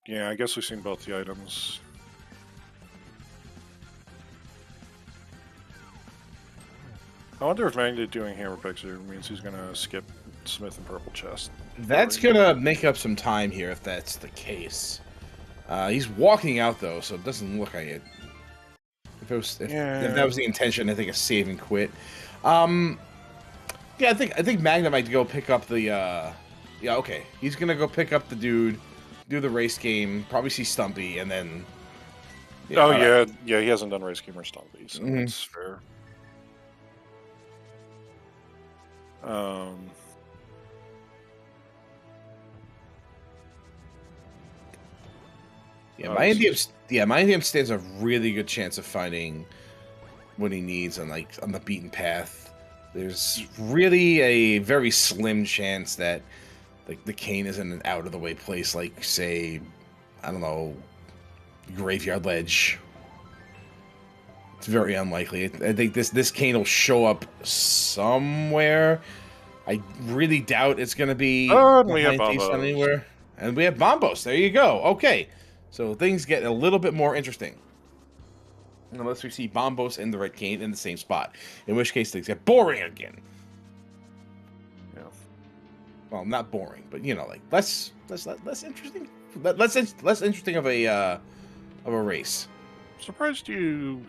Yeah, I guess we've seen both the items. I wonder if Magnit doing Hammer Picture means he's gonna skip Smith and Purple Chest. That's gonna make up some time here if that's the case. He's walking out though, so it doesn't look like it. If that was the intention, I think a save and quit. Yeah, I think Magnit might go pick up the. Yeah, okay. He's gonna go pick up the dude, do the race game, probably see Stumpy, and then. Yeah, yeah, he hasn't done race game or Stumpy, so that's fair. Yeah, Miendiem stands a really good chance of finding what he needs on the beaten path. There's really a very slim chance that the cane is in an out of the way place, like say, I don't know, Graveyard Ledge. It's very unlikely. I think this cane will show up somewhere. I really doubt it's going to be we have anywhere. And we have Bombos. There you go. Okay. So things get a little bit more interesting. Unless we see Bombos and the Red Cane in the same spot. In which case things get boring again. Yeah. Well, not boring, but like less interesting. Less interesting of a race. Surprised you.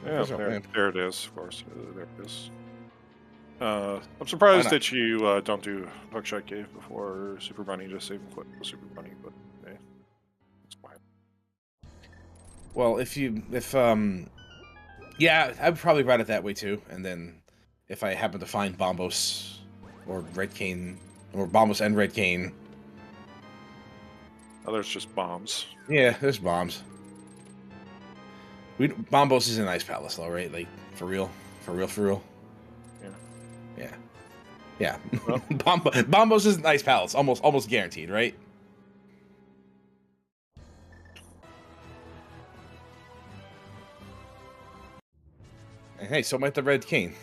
Yeah, there it is. Of course, there it is. I'm surprised that you don't do Hookshot Cave before Super Bunny, just save and quit the Super Bunny, but hey, it's fine. Well, yeah, I would probably ride it that way too, and then if I happen to find Bombos or Red Cane, or Bombos and Red Cane. Oh, there's just bombs. Yeah, there's bombs. Bombos is an Ice Palace though, right? Like, for real? For real? Yeah. Well, Bombos is an Ice Palace, almost guaranteed, right? And hey, so might the Red Cane.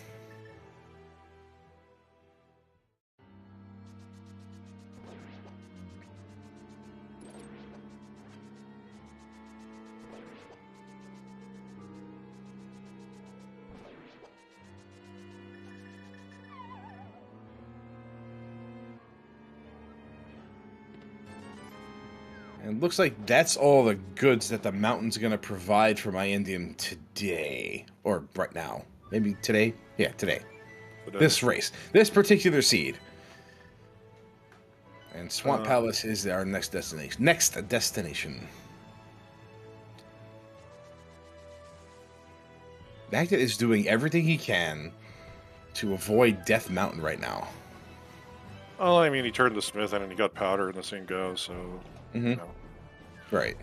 And looks like that's all the goods that the mountain's going to provide for Miendiem today. Or right now. Maybe today? Yeah, today. This race. This particular seed. And Swamp Palace is our next destination. Magnit is doing everything he can to avoid Death Mountain right now. Well, I mean, he turned the Smith in and he got powder in the same go, so... Right.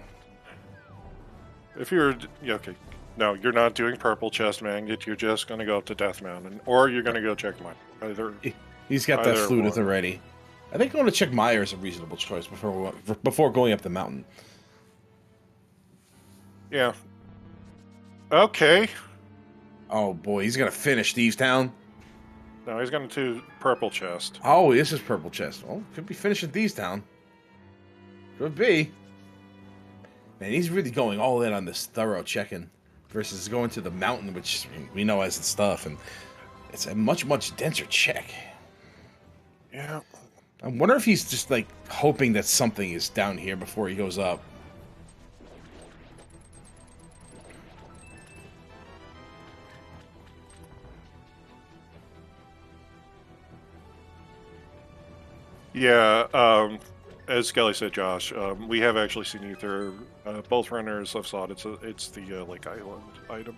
If you're... Yeah, okay. No, you're not doing Purple Chest Magnet, you're just going to go up to Death Mountain. Or you're going to go check mine. He's got that Flutith already. I think going to check Meyer is a reasonable choice before going up the mountain. Yeah. Okay. Oh boy, he's going to finish Thieves Town. No, he's going to Purple Chest. Oh, this is Purple Chest. Oh, could be finishing Thieves Town. Could be. Man, he's really going all in on this thorough checking versus going to the mountain, which we know has its stuff, and it's a much denser check. Yeah. I wonder if he's just like hoping that something is down here before he goes up. Yeah, as Skelly said, Josh, we have actually seen either both runners have saw it. It's the Lake Island item.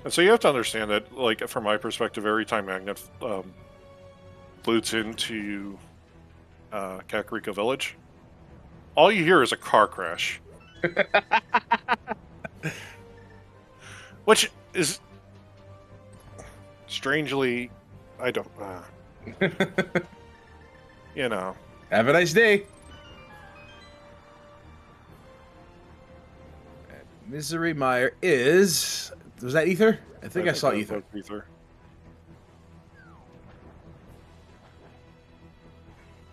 And so you have to understand that, like, from my perspective, every time Magnit flutes into Kakariko Village, all you hear is a car crash. Which is strangely, I don't, you know. Have a nice day. Misery Mire is... Was that Ether? I think I saw Ether. Ether.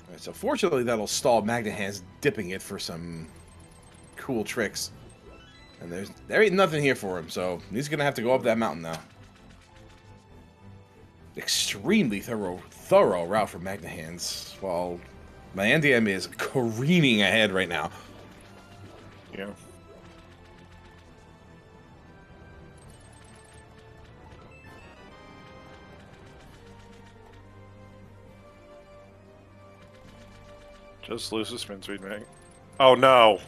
Alright, so fortunately that'll stall Magnit Handz dipping it for some cool tricks. And there ain't nothing here for him, so he's gonna have to go up that mountain now. Extremely thorough route for Magnit Handz, while Miendiem is careening ahead right now. Yeah. Just lose the spin speed, man. Oh no!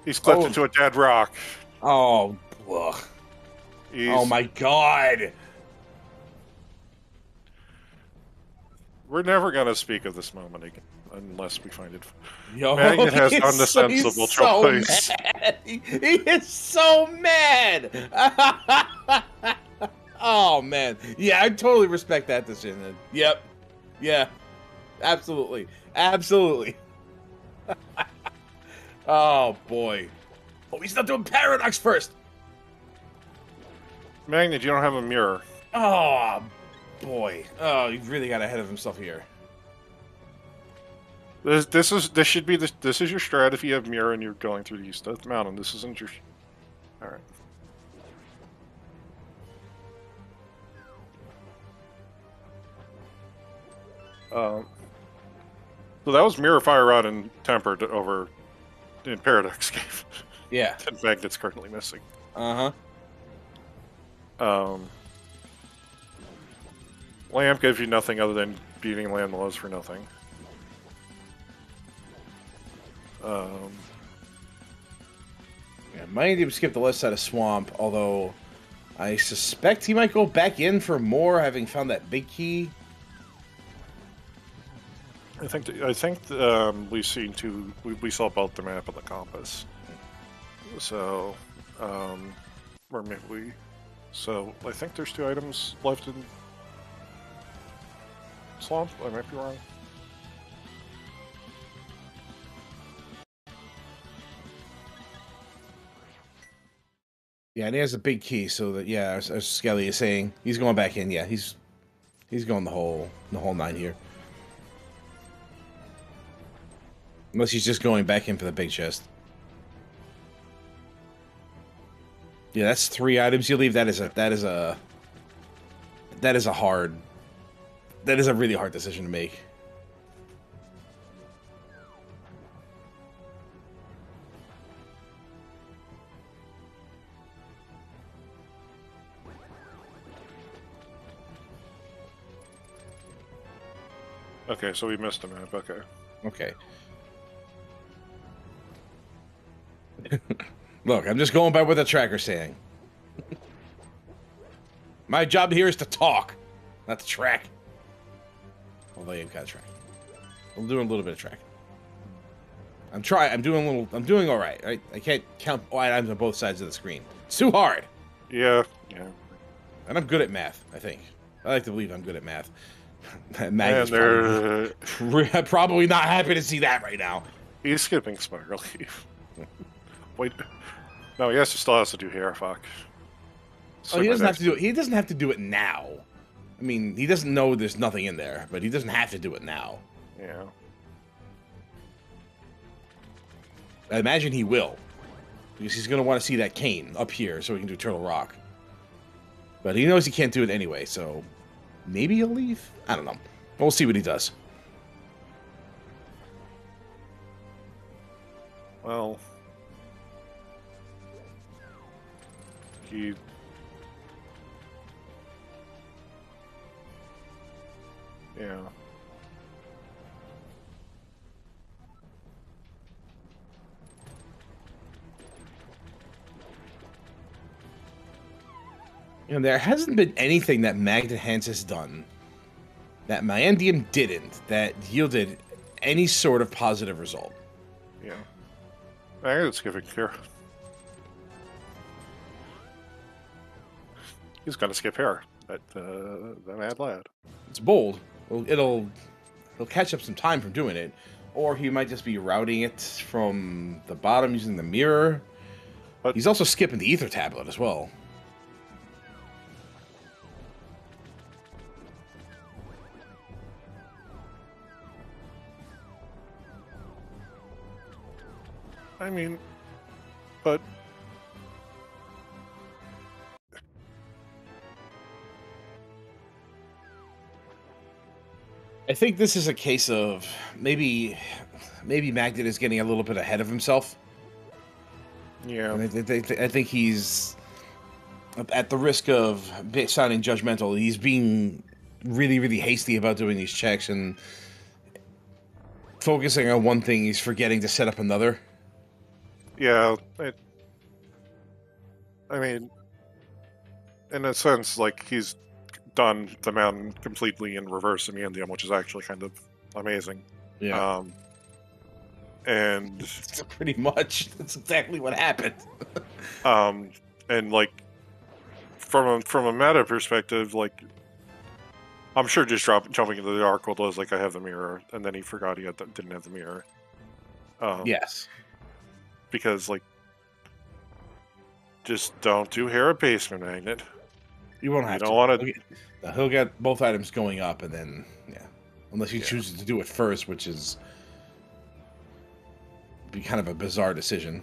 He's clipped into a dead rock. Oh, ugh. Oh my god! We're never gonna speak of this moment again. unless we find it. Yo, Magnit has he's done the sensible so choice. mad. He is so mad. Oh man, yeah, I totally respect that decision. Yep, yeah, absolutely, absolutely. Oh boy. Oh, he's not doing Paradox first. Magnit, you don't have a mirror. Oh boy. Oh, he really got ahead of himself here. This should be this is your strat if you have mirror and you're going through the East Death Mountain. This isn't your. All right. So that was Mirror, Fire Rod, and Tempered over in Paradox Cave. Yeah. In fact, it's currently missing. Lamp gives you nothing other than beating Landmalos for nothing. Yeah, Miendiem skipped the left side of Swamp, although I suspect he might go back in for more, having found that big key. I think we've seen two. We saw both the map and the compass. So, or maybe we. So I think there's 2 items left in Swamp. I might be wrong. Yeah, and he has a big key, so that as Skelly is saying, he's going back in. Yeah, he's going the whole 9 here. Unless he's just going back in for the big chest. Yeah, that's 3 items you leave. That is a really hard decision to make. Okay, so we missed a map. Okay. Okay. Look, I'm just going by what the tracker's saying. My job here is to talk, not to track. Although you've got to track. I'm doing a little bit of tracking. I'm doing all right. I can't count items on both sides of the screen. It's too hard. Yeah. And I'm good at math, I think. I like to believe I'm good at math. Magnet's probably not happy to see that right now. He's skipping Spiral Leaf. Wait. No, he still has to do Hierophant. Oh, he doesn't have to do it. He doesn't have to do it now. I mean, he doesn't know there's nothing in there, but he doesn't have to do it now. Yeah. I imagine he will. Because he's going to want to see that cane up here so he can do Turtle Rock. But he knows he can't do it anyway, so maybe he'll leave? I don't know. We'll see what he does. Well, yeah. And there hasn't been anything that Magnit Handz has done that Miendiem didn't that yielded any sort of positive result. Yeah. Magnet's giving care. He's gonna skip here. That mad lad. It's bold. He'll catch up some time from doing it, or he might just be routing it from the bottom using the mirror. But he's also skipping the ether tablet as well. I mean, but I think this is a case of maybe Magnit is getting a little bit ahead of himself. Yeah. And I think he's, at the risk of sounding judgmental, he's being really, really hasty about doing these checks and focusing on one thing. He's forgetting to set up another. Yeah. I mean, in a sense, like, he's done the mountain completely in reverse Miendiem, which is actually kind of amazing. Yeah. And Pretty much, that's exactly what happened. and like from a meta perspective, like I'm sure just jumping into the arc was like I have the mirror, and then he forgot he didn't have the mirror. Yes. Because like, just don't do Hera basement magnet. You won't have to. You don't want to. He'll get both items going up, and then unless he chooses to do it first, which is be kind of a bizarre decision.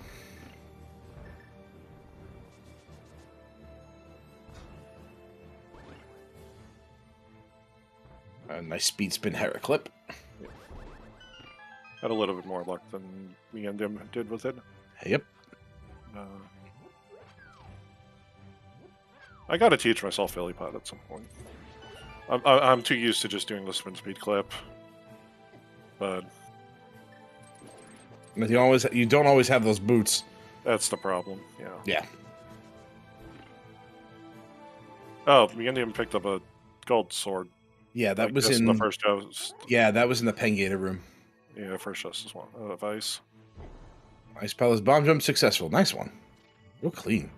A nice speed spin Hera clip. Had a little bit more luck than Miendiem did with it. Yep. I gotta teach myself Philipod at some point. I'm too used to just doing the spin speed clip, but you don't always have those boots. that's the problem. Yeah. Yeah. Oh, Miendiem picked up a gold sword. Yeah, that was in in the first house. Yeah, that was in the Pengator room. Yeah, first justice one of ice. Ice Palace bomb jump successful. Nice one. Real clean.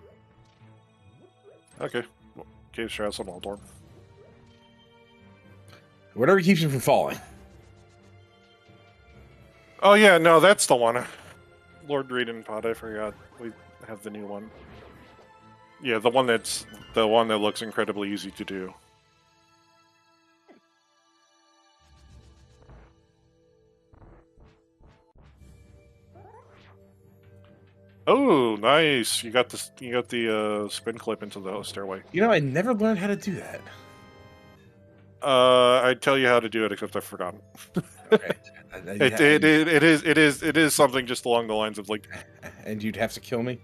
Okay. Cave strats on Waldorf. Whatever keeps him from falling. Oh yeah, no, that's the one. Lord Raiden Pod, I forgot. We have the new one. Yeah, the one that looks incredibly easy to do. Oh, nice! You got the spin clip into the stairway. You know, I never learned how to do that. I'd tell you how to do it, except I've forgotten. Okay. It is something just along the lines of like. And you'd have to kill me.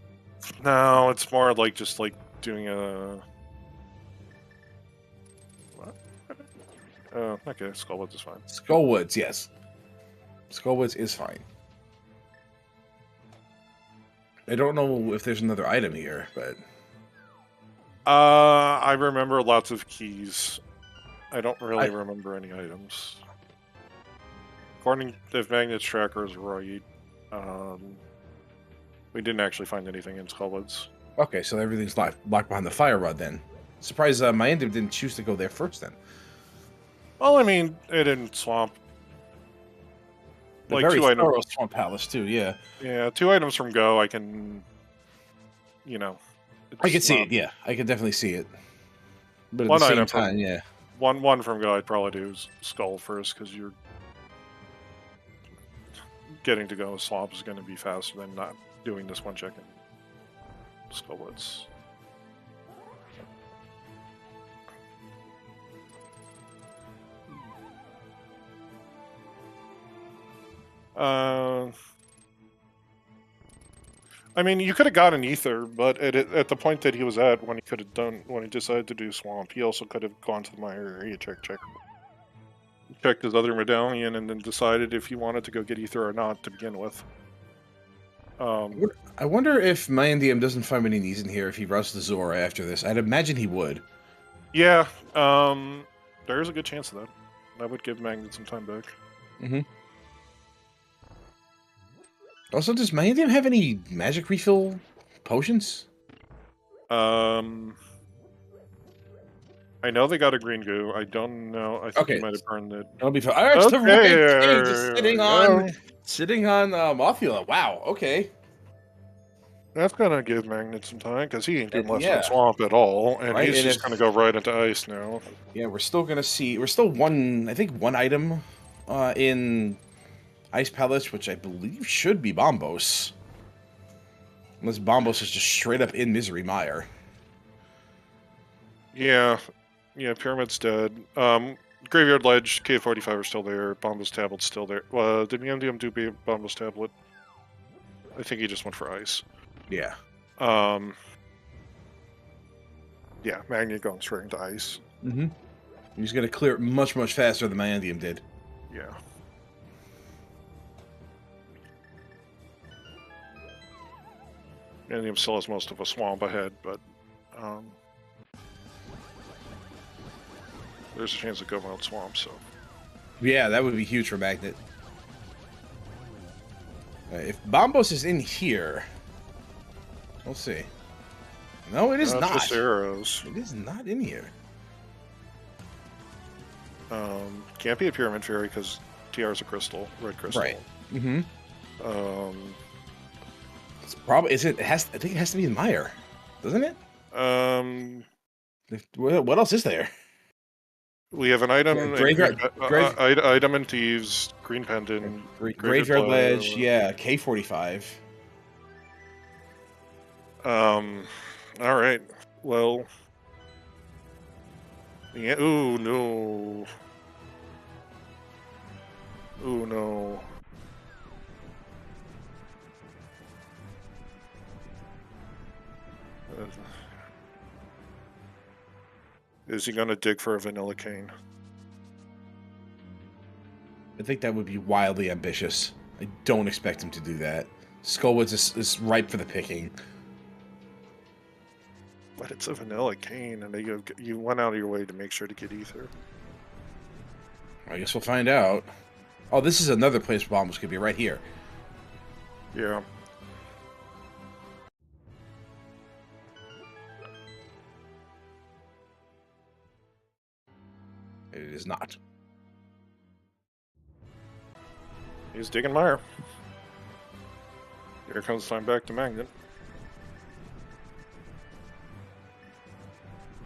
No, it's more like just like doing a. What? Okay, Skullwoods is fine. Skullwoods, yes. Skullwoods is fine. I don't know if there's another item here, but I remember lots of keys. I don't really remember any items. According to Magnit's tracker is right. We didn't actually find anything in Skullwoods. Okay, so everything's locked behind the fire rod then. Surprised Miendiem didn't choose to go there first then. Well, I mean, it in Swamp. Like very thorough Swamp Palace too, yeah. Yeah, 2 items from Go, I can, I can see it, yeah. I can definitely see it. But at one the same item time, yeah. One from Go, I'd probably do Skull first, because you're getting to Go Swamp is going to be faster than not doing this one check in Skullwoods. I mean, you could have got an ether, but at the point that he was at when he decided to do Swamp, he also could have gone to the mire area, checked his other medallion, and then decided if he wanted to go get ether or not to begin with. I wonder if Miendiem doesn't find what he needs in here if he rusts the Zora after this. I'd imagine he would. Yeah, there's a good chance of that. That would give Magnit some time back. Mm-hmm. Also, does Miendiem have any magic refill potions? I know they got a green goo. I don't know. I think he might have burned it. That'll be fine. Alright, okay. Just sitting on Mothula. Wow, okay. That's gonna give Magnit some time, because he ain't doing much in the swamp at all, and he's just gonna go right into ice now. Yeah, we're still one item in Ice Palace, which I believe should be Bombos. Unless Bombos is just straight up in Misery Mire. Yeah, Pyramid's dead. Graveyard Ledge, K45 are still there. Bombos Tablet's still there. Did Miendiem do Bombos Tablet? I think he just went for ice. Yeah. Yeah, Magnit going straight into ice. Mm-hmm. He's gonna clear it much, much faster than Miendiem did. Yeah. Miendiem still has most of a swamp ahead, but there's a chance of going out swamp, so. Yeah, that would be huge for Magnit. If Bombos is in here, we'll see. No, it is not. Just arrows. It is not in here. Can't be a Pyramid Fairy because TR is a crystal, red crystal. Right. Mm-hmm. It's probably I think it has to be in Mire, doesn't it? What else is there? We have an item. Item and Thieves, Green Pendant, Graveyard Ledge. Yeah, K45. All right. Well. Yeah. Ooh no. Ooh no. Is he gonna dig for a Vanilla Cane? I think that would be wildly ambitious. I don't expect him to do that. Skullwoods is ripe for the picking. But it's a Vanilla Cane, and you went out of your way to make sure to get Ether. I guess we'll find out. Oh, this is another place Bombos could be, right here. Yeah. It is not. He's digging Mire. Here comes time back to Magnit.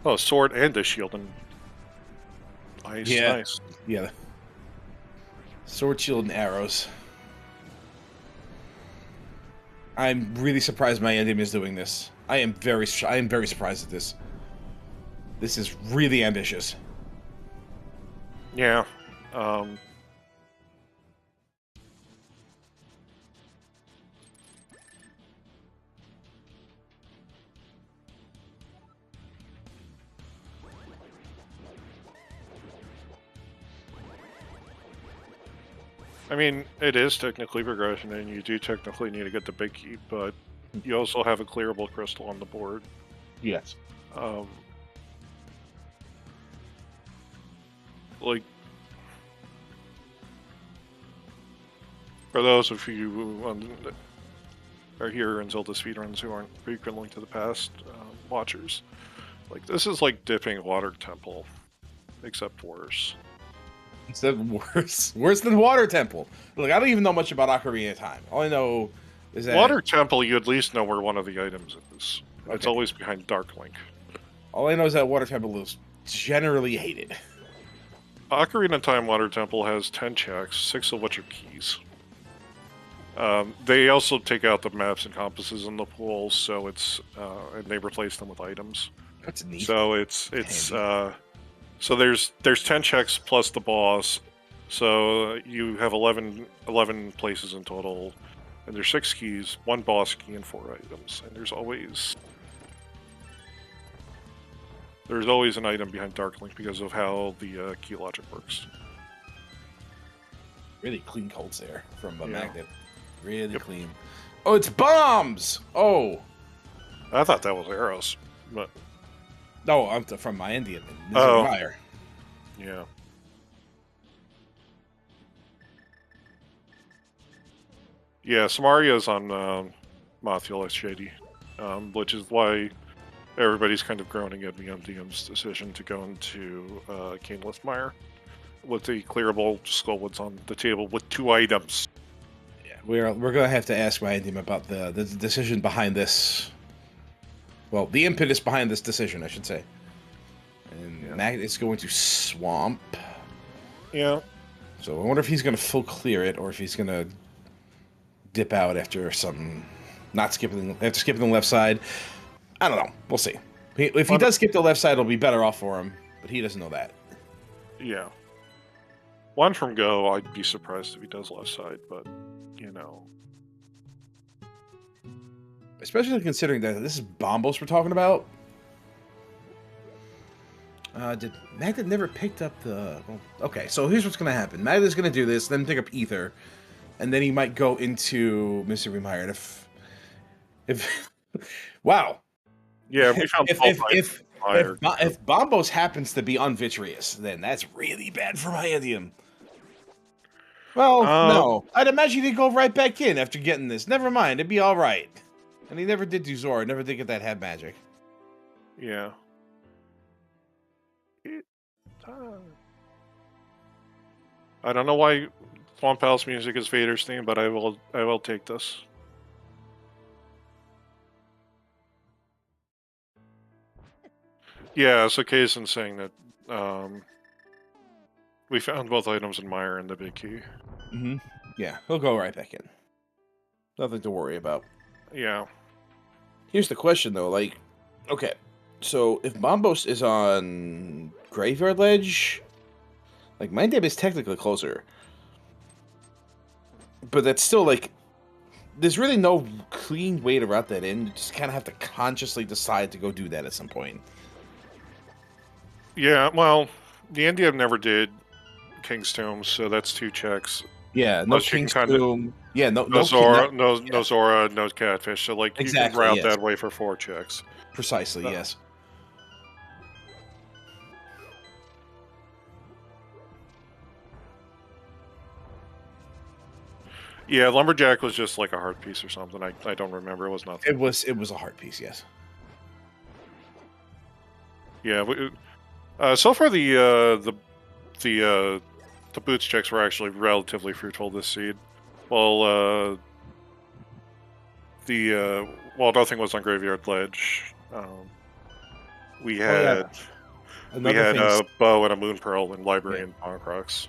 Oh, sword and a shield, and nice, yeah. Nice. Yeah. Sword, shield, and arrows. I'm really surprised Miendiem is doing this. I am very surprised at this. This is really ambitious. Yeah. I mean, it is technically progression, and you do technically need to get the big key, but you also have a clearable crystal on the board. Yes. Like, for those of you who are here in ZeldaSpeedRuns who aren't frequently to the past watchers, like, this is like dipping Water Temple, except worse. Except worse. Worse than Water Temple. Look, I don't even know much about Ocarina of Time. All I know is that... Water Temple, you at least know where one of the items is. Okay. It's always behind Dark Link. All I know is that Water Temple is generally hated. Ocarina of Time Water Temple has 10 checks, 6 of which are keys. They also take out the maps and compasses in the pools, so it's and they replace them with items. That's neat. So so there's 10 checks plus the boss, so you have 11 places in total, and there's 6 keys, 1 boss key, and 4 items, and there's always an item behind Dark Link because of how the key logic works. Really clean colds there from Yeah. Magnit. Really clean. Oh, it's bombs! Oh! I thought that was arrows, but... No, I'm from Miendiem. Oh. Fire. Yeah. Yeah, Samaria's on Mothula Shady, which is why everybody's kind of groaning at Miendiem's decision to go into Canelith Mire with the clearable Skullwoods on the table with 2 items. Yeah, we're gonna have to ask Miendiem about the decision behind this. Well, the impetus behind this decision, I should say. And Magnet's going to swamp. Yeah. So I wonder if he's going to full clear it, or if he's going to dip out after skipping the left side. I don't know. We'll see. If he does skip the left side, it'll be better off for him. But he doesn't know that. Yeah. 1 from go, I'd be surprised if he does left side, but, you know. Especially considering that this is Bombos we're talking about. Did Magnit never picked up the... Well, okay, so here's what's going to happen. Magnet's going to do this, then pick up Ether, and then he might go into Mystery Mire. If wow. Yeah, we found if Bombos happens to be unvitreous, then that's really bad for Miendiem. Well, no. I'd imagine he'd go right back in after getting this. Never mind, it'd be all right. And he never did do Zora. Never did get that head magic. Yeah. I don't know why Swamp Palace music is Vader's theme, but I will take this. Yeah, so Kaysen's saying that we found both items in Mire and the big key. Mm-hmm. Yeah, he'll go right back in. Nothing to worry about. Yeah. Here's the question, though. Like, okay, so if Bombos is on Graveyard Ledge, like, Miendiem is technically closer. But that's still, like, there's really no clean way to route that in. You just kind of have to consciously decide to go do that at some point. Yeah, well, the Miendiem never did King's Tomb, so that's 2 checks. Yeah, no King's Tomb. Yeah, no Zora, no Zora, no Catfish. So, like, you can route that way for 4 checks. Precisely, yes. Yeah, Lumberjack was just like a heart piece or something. I don't remember. It was nothing. It was a heart piece, yes. Yeah, so far the boots checks were actually relatively fruitful this seed. Well, nothing was on Graveyard Ledge. We had a bow and a moon pearl and library and Poncrox.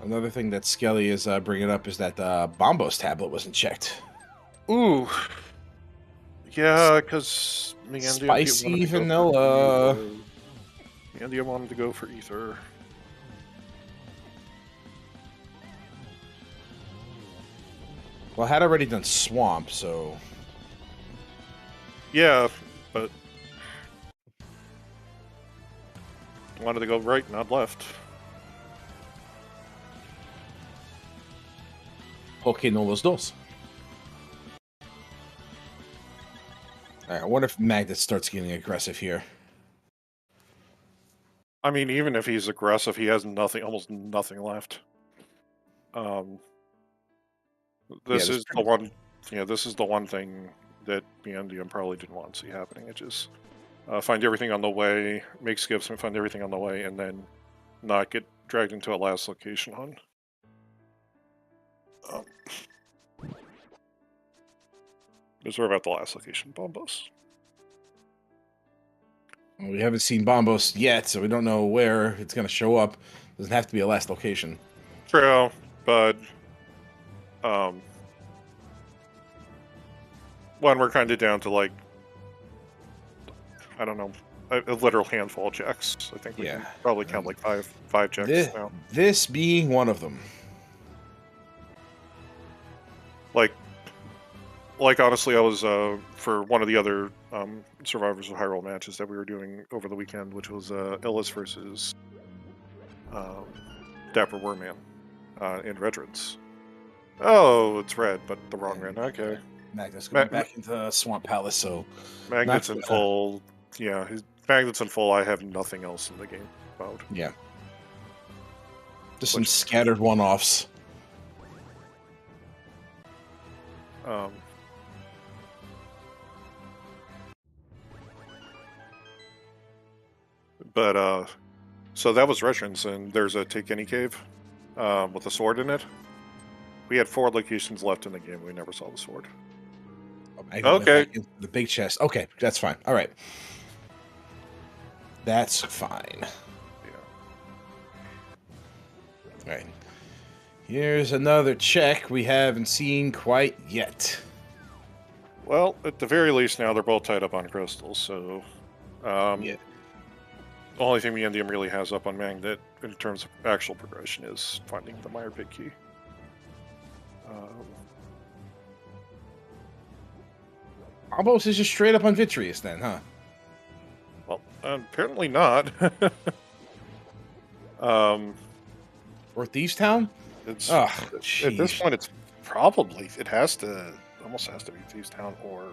Another thing that Skelly is bringing up is that the Bombos tablet wasn't checked. Ooh. Yeah, because spicy vanilla. Miendiem wanted to go for ether. Well, I had already done swamp, so yeah, but wanted to go right, not left. Okay, no los dos. Alright, I wonder if Magnit starts getting aggressive here. I mean, even if he's aggressive, he has almost nothing left. This is the one. Yeah, this is the one thing that Miendiem probably didn't want to see happening. It just find everything on the way, make skips and find everything on the way, and then not get dragged into a last location hunt. Is there about the last location, Bombos? Well, we haven't seen Bombos yet, so we don't know where it's going to show up. Doesn't have to be a last location. True, but when we're kind of down to, like, I don't know, a literal handful of checks. I think we can probably count like five checks now. This being one of them. Like honestly, I was for one of the other Survivors of Hyrule matches that we were doing over the weekend, which was Illis versus Dapper Warman in Redreds. Oh, it's red, but the wrong red. Okay. Magnet's going back into Swamp Palace, so Magnet's in full. Yeah, Magnet's in full. I have nothing else in the game mode. Yeah. Just some scattered one-offs. But so that was Retrans, and there's a Take Any Cave with a sword in it. We had 4 locations left in the game. We never saw the sword. Okay. The big chest. Okay, that's fine. All right. That's fine. Yeah. All right. Here's another check we haven't seen quite yet. Well, at the very least now they're both tied up on crystals, so yeah. The only thing Miendiem really has up on Magnit in terms of actual progression is finding the Mire Pit key. Almost is just straight up on Vitreous then, huh? Well, apparently not. Or Thieves Town? It's at this point it's probably almost has to be Thieves Town or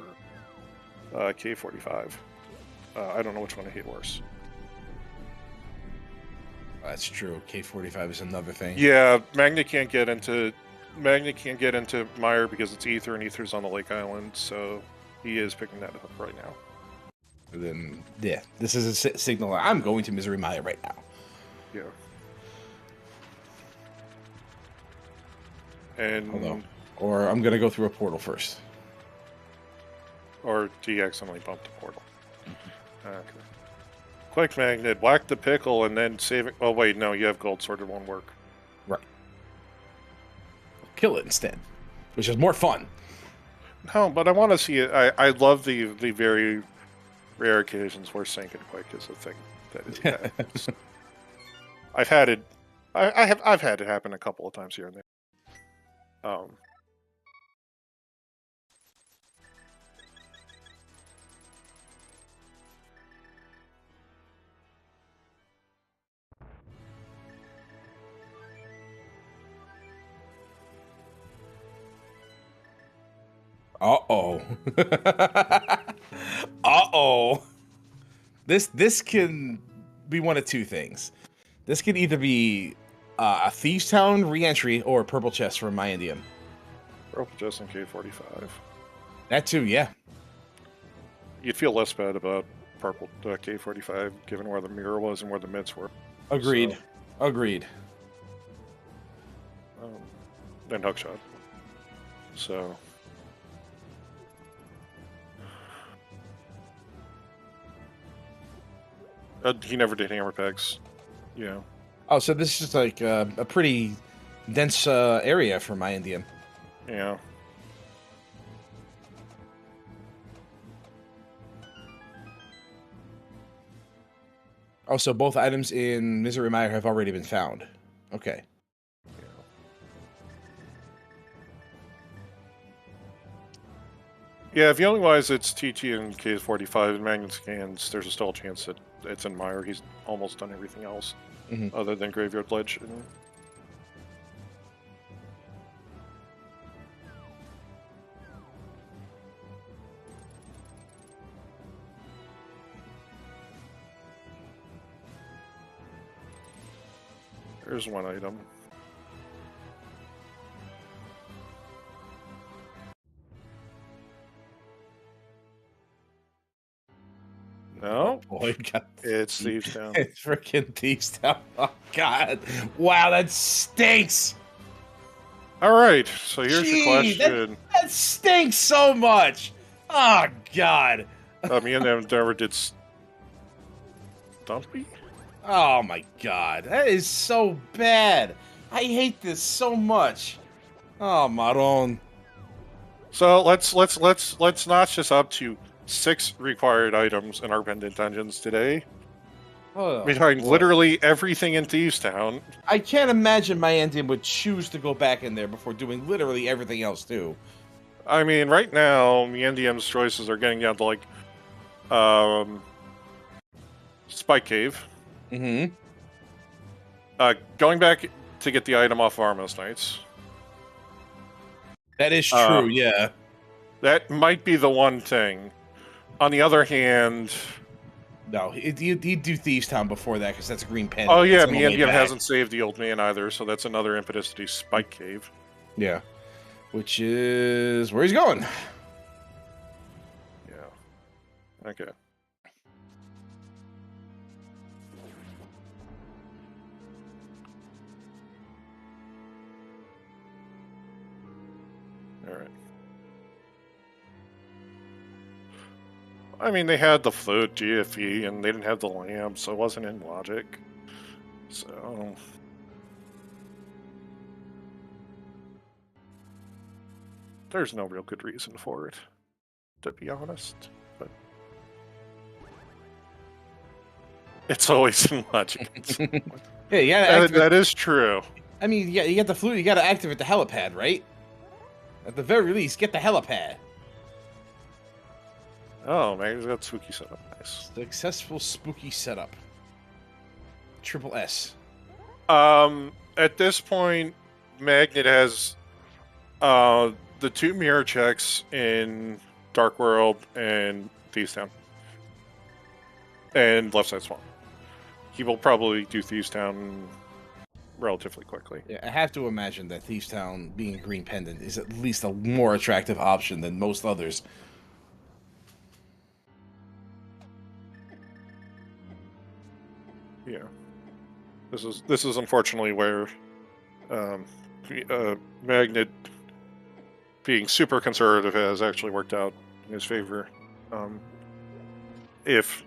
K45. I don't know which one I hate worse. That's true. K45 is another thing. Yeah, Magnit can't get into Mire because it's Ether, and Ether's on the Lake Island, so he is picking that up right now. And then, yeah, this is a signal. I'm going to Misery Mire right now. Yeah. And Although, or I'm gonna go through a portal first. Or do you accidentally bump the portal? Okay. Quick Magnet, whack the pickle, and then save it. Oh wait, no, you have gold sword. It won't work. Right. Kill it instead, which is more fun. No, but I want to see it. I love the very rare occasions where sink it quick is a thing that is. I've had it. I've had it happen a couple of times here and there. Uh-oh. Uh-oh. This can be one of two things. This could either be a Thieves Town re-entry or a purple chest from Miendiem. Purple chest in K45. That too, yeah. You'd feel less bad about purple K45 given where the mirror was and where the mids were. Agreed. So, Agreed. And hookshot. So... he never did hammer pegs. Yeah. Oh, so this is just like a pretty dense area for Miendiem. Yeah. Oh, so both items in Misery Mire have already been found. Okay. Yeah, if Young-wise it's TT and K45 and Magnit scans, there's still a chance that it's in Mire. He's almost done everything else other than Graveyard Ledge. And... There's one item. No, Boy, it's Thieves Town. It's freaking Thieves Town. Oh God! Wow, that stinks. All right, so here's your question. That stinks so much. Oh God. Me and them never did Stumpy. Oh my God, that is so bad. I hate this so much. Oh, Maron. So let's notch this up to 6 required items in our pendant dungeons today. Oh, We're talking literally everything in Thieves Town. I can't imagine Miendiem would choose to go back in there before doing literally everything else too. I mean, right now, Miendiem's choices are getting down to like, Spike Cave. Mm-hmm. Going back to get the item off Armos Knights. That is true, yeah. That might be the one thing. On the other hand... No, he'd do Thieves Town before that, because that's a green pen. Oh yeah, Miendiem hasn't saved the old man either, so that's another impetus to do Spike Cave. Yeah. Which is where he's going. Yeah. Okay. Alright. I mean, they had the flute GFE, and they didn't have the lamp, so it wasn't in logic. So... there's no real good reason for it, to be honest. But... it's always in logic. Yeah, you gotta that is true. I mean, you got the flute, you gotta activate the helipad, right? At the very least, get the helipad. Oh, man, he's got spooky setup. Nice. Successful spooky setup. Triple S. At this point, Magnit has the 2 mirror checks in Dark World and Thieves Town. And Left Side Swamp. he will probably do Thieves Town relatively quickly. Yeah, I have to imagine that Thieves Town being a green pendant is at least a more attractive option than most others. Yeah, this is unfortunately where Magnit being super conservative has actually worked out in his favor. If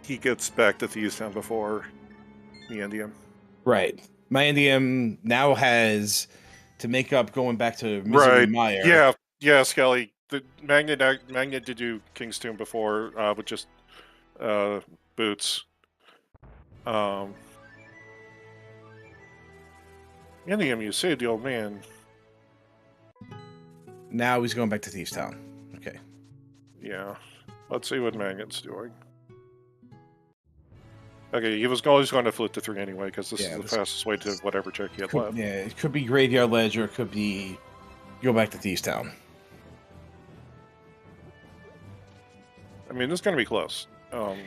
he gets back to Thieves Town before Miendiem. Right. Miendiem now has to make up going back to Misery Right. Mire. Yeah, Skelly. The Magnit did do King's Tomb before with just boots. Miendiem, you saved the old man. Now he's going back to Thieves Town. Okay. Yeah. Let's see what Magnet's doing. Okay, he was always going to flip to 3 anyway, because this is the fastest way to whatever check he had left. Yeah, it could be Graveyard Ledge, or it could be go back to Thieves Town. I mean, this is going to be close.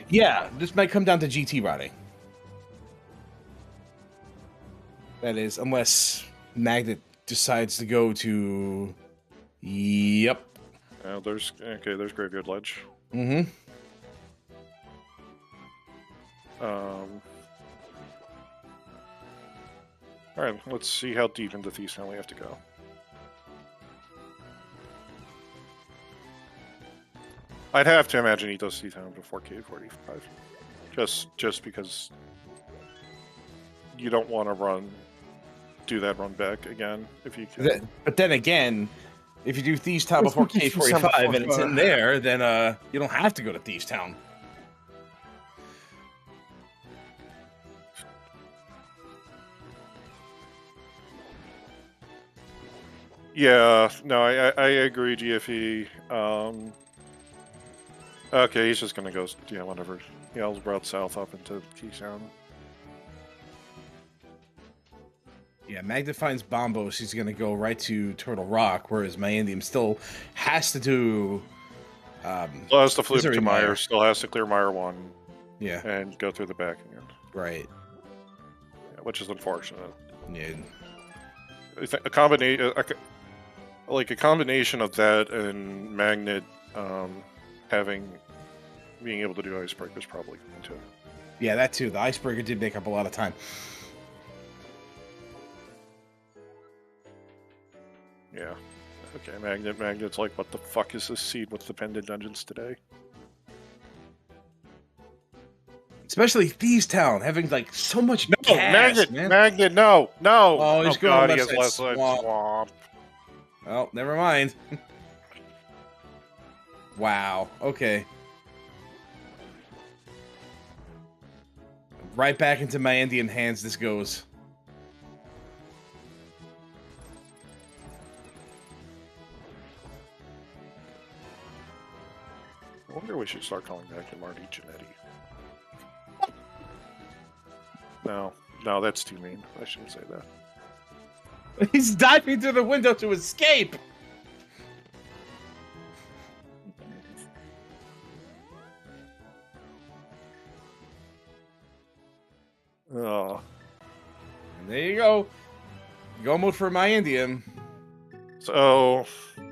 Yeah, this might come down to GT routing. That is, unless Magnit decides to go to... Yep. There's Graveyard Ledge. Mm-hmm. Alright, let's see how deep into Thieves Town we have to go. I'd have to imagine he does Thieves Town before K45. Just because you don't want to do that run back again if you can. But then again, if you do Thieves Town before K45 and it's in there, then you don't have to go to Thieves Town. Yeah, no, I agree, GFE. Okay, he's just gonna go, whatever. I'll route south up into Keystone. Yeah, Magnit finds Bombos, he's gonna go right to Turtle Rock, whereas Miendiem still has to do... still has to flip to Mire, still has to clear Mire 1. Yeah. And go through the back again. Right. Yeah, which is unfortunate. Yeah. A combination of that and Magnit being able to do Icebreaker is probably going to. Yeah, that too. The Icebreaker did make up a lot of time. Yeah. Okay, Magnet's like, what the fuck is this seed with the pendant dungeons today? Especially Thieves Town, having like so much gas, man. Magnit, no! Oh, he's going God, he has left side swamp. Well, never mind. Wow, okay. Right back into Miendiem hands this goes. I wonder we should start calling back to Marty Jannetty. No, that's too mean. I shouldn't say that. He's diving through the window to escape! Oh. And there you go. Go mode for Miendiem. So,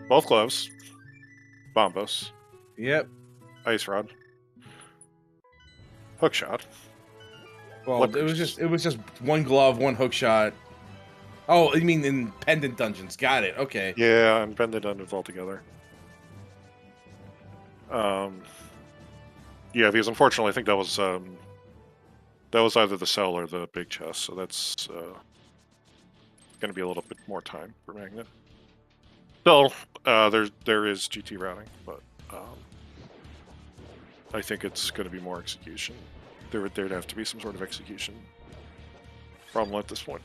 both gloves. Bombos. Yep. Ice Rod. Hook Shot. Well, it was just one glove, one hook shot. Oh, you mean in pendant dungeons? Got it. Okay. Yeah, and pendant dungeons altogether. Yeah, because unfortunately, I think that was either the cell or the big chest, so that's going to be a little bit more time for Magnit. Still, there is GT routing, but I think it's going to be more execution. There'd have to be some sort of execution problem at this point.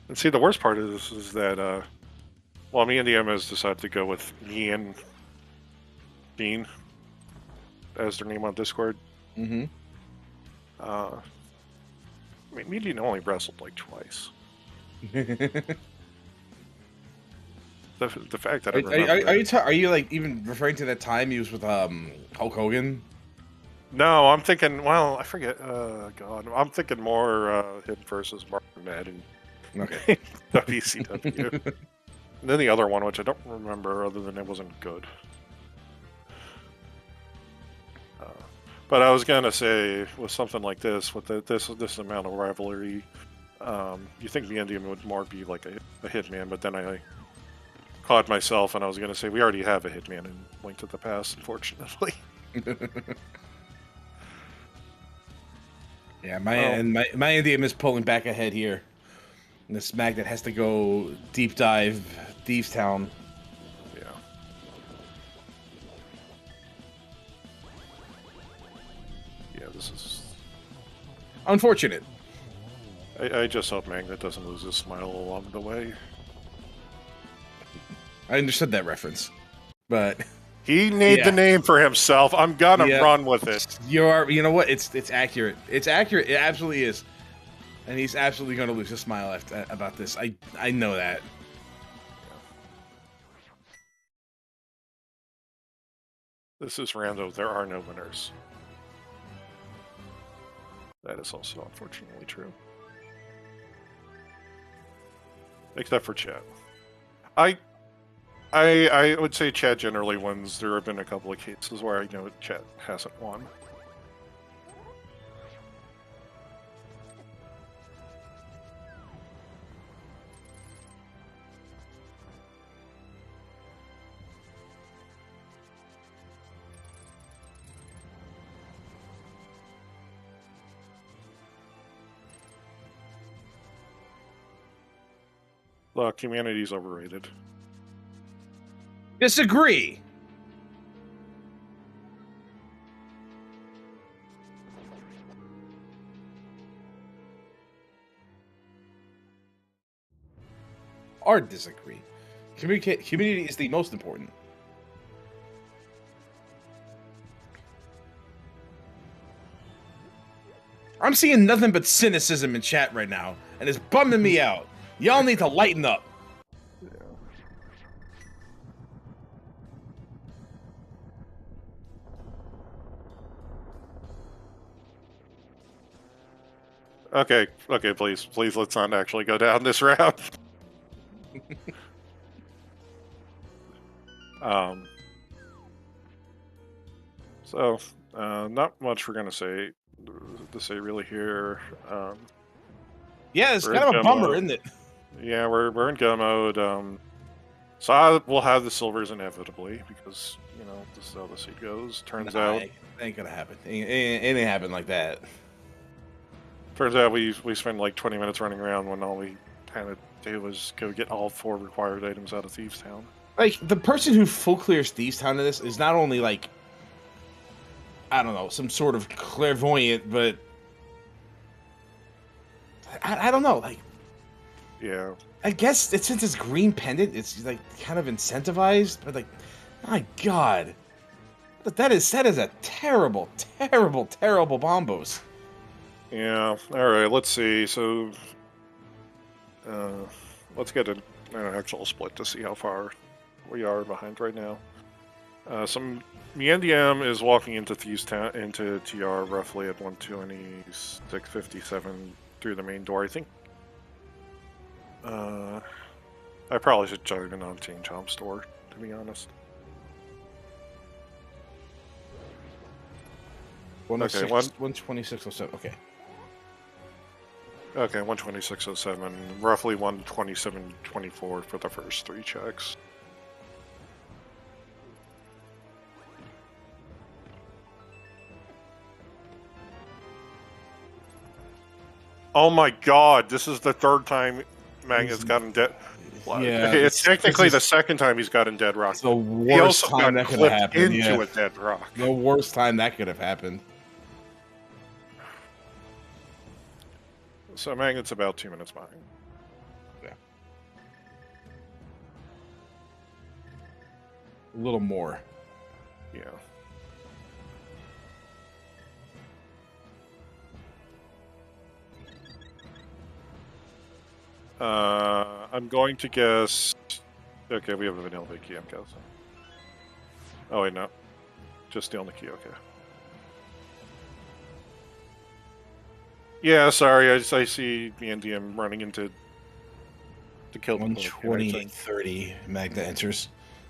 And see, the worst part is that, well, Miendiem has decided to go with Ian Dean as their name on Discord. Mm-hmm. Miendiem only wrestled like twice. The fact that I remember are you like even referring to that time he was with Hulk Hogan? No, I'm thinking. Well, I forget. God, I'm thinking more him versus Mark Madden. Okay. WCW. And then the other one, which I don't remember, other than it wasn't good. But I was gonna say, with something like this, with this amount of rivalry, you think Miendiem would more be like a hitman, but then I caught myself, and I was gonna say we already have a hitman in Link to the Past, unfortunately. Yeah, Miendiem is pulling back ahead here. And this Magnit has to go deep dive Thieves Town. Yeah. Yeah, this is unfortunate. I just hope Magnit doesn't lose his smile along the way. I understood that reference, but he made the name for himself. I'm gonna run with it. You know what? It's accurate. It's accurate. It absolutely is. And he's absolutely going to lose his smile about this. I know that. This is Rando. There are no winners. That is also unfortunately true. Except for Chad. I would say Chad generally wins. There have been a couple of cases where I know Chad hasn't won. Look, humanity's overrated. Disagree. Or disagree. Community is the most important. I'm seeing nothing but cynicism in chat right now, and it's bumming me out. Y'all need to lighten up. Yeah. Okay, please, let's not actually go down this route. So, not much we're gonna say really here. Yeah, it's kind of a bummer, isn't it? Yeah, we're in go mode. So we'll have the silvers inevitably because this is how the seed goes. Turns out, ain't gonna happen. It ain't happen like that. Turns out we spent like 20 minutes running around when all we had to do was go get all 4 required items out of Thieves Town. Like, the person who full clears Thieves Town to this is not only like, I don't know, some sort of clairvoyant, but I don't know, like, yeah. I guess since it's green pendant, it's like kind of incentivized, but like, my God, that is a terrible, terrible, terrible bombos. Yeah. All right. Let's see. So, let's get an actual split to see how far we are behind right now. Some Miendiem is walking into Thieves Town into TR roughly at 126.57 through the main door. I think. I probably should join an on-team Chomp store, to be honest. Okay, 126.07. Okay. Okay, 126.07, roughly 127.24 for the first 3 checks. Oh my God! This is the 3rd time Magnet's gotten dead. Yeah, it's technically the 2nd time he's gotten dead rock. The worst time that could have happened. Into a dead rock. The worst time that could have happened. So Magnet's about 2 minutes behind. little more. Yeah. I'm going to guess. Okay, we have a vanilla key, I'm guessing. Oh, wait, no. Just stealing the key, okay. Yeah, sorry, I see Miendiem running into the kill. 1:28:30 Magna enters.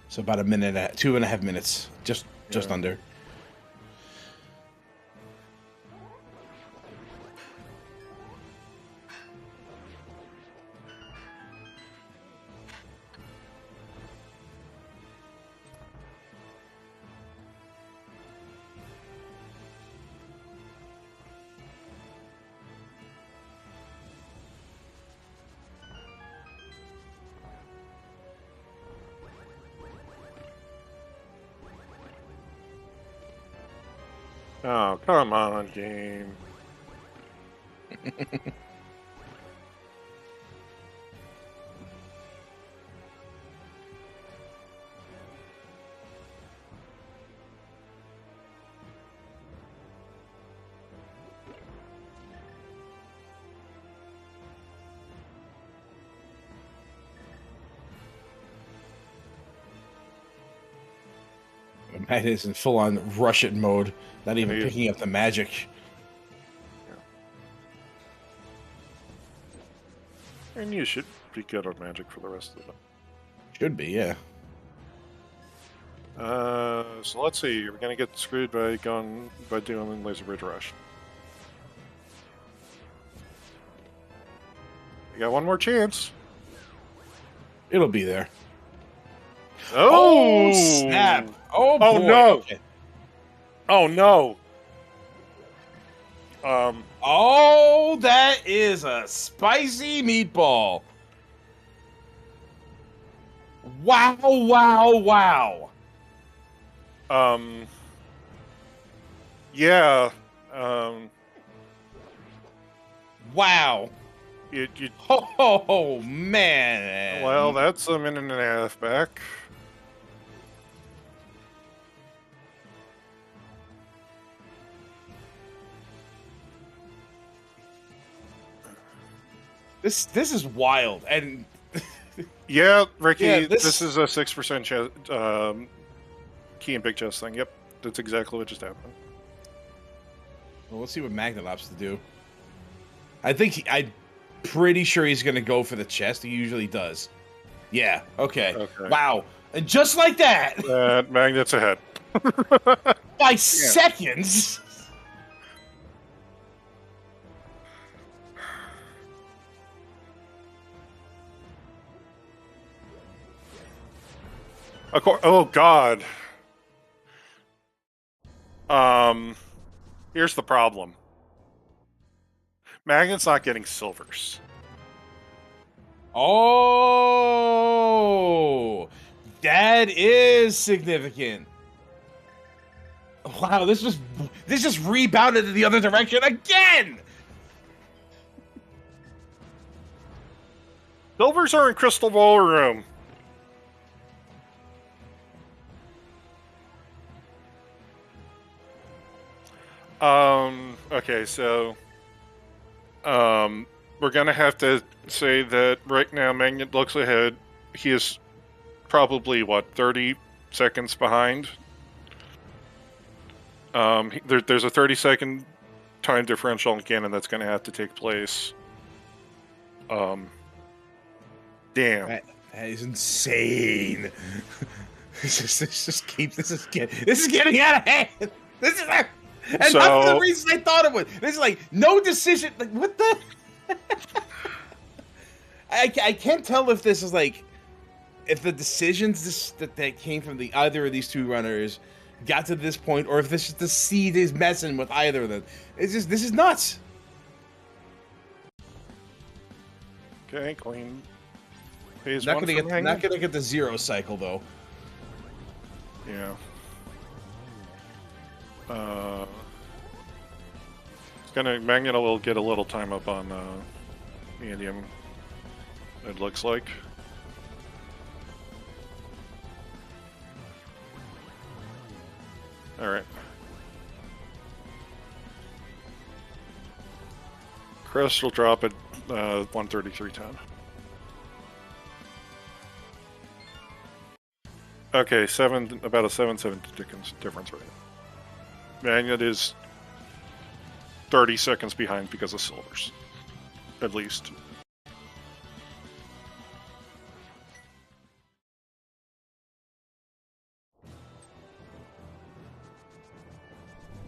So about a minute, 2.5 minutes. Just under. Oh, come on, game. Matt is in full-on rush it mode, not even picking up the magic. Yeah. And you should be good on magic for the rest of them. Should be, yeah. So let's see. We're gonna get screwed by doing Laser Bridge Rush. We got one more chance. It'll be there. Oh, snap! Oh boy. No! Okay. Oh no! Oh, that is a spicy meatball! Wow! Wow! Wow! Yeah. Wow! Oh man! Well, that's a minute and a half back. This is wild, and yeah, Ricky, yeah, this is a 6% key and big chest thing. Yep, that's exactly what just happened. Well, let's see what Magnit opts to do. I'm pretty sure he's going to go for the chest. He usually does. Yeah. Okay. Wow. And just like that, Magnet's ahead by seconds. Oh God. Here's the problem. Magnet's not getting silvers. Oh, that is significant. Wow, this just rebounded in the other direction again. Silvers are in Crystal Ballroom. Okay, so we're gonna have to say that right now Magnit looks ahead. He is probably, what, 30 seconds behind? There's a 30-second time differential again, and that's gonna have to take place. Damn. That is insane. This is getting out of hand. This is and that's the reason I thought it was. This is like no decision. Like what the? I can't tell if this is like if the decisions that came from either of these two runners got to this point, or if this is the seed is messing with either of them. This is nuts. Okay, clean. Phase not one gonna get the zero cycle though. Yeah. Magnit will get a little time up on Miendiem, it looks like. Crystal drop at 133.10. Okay, about a 7 difference right now. Magnit is 30 seconds behind because of silvers, at least.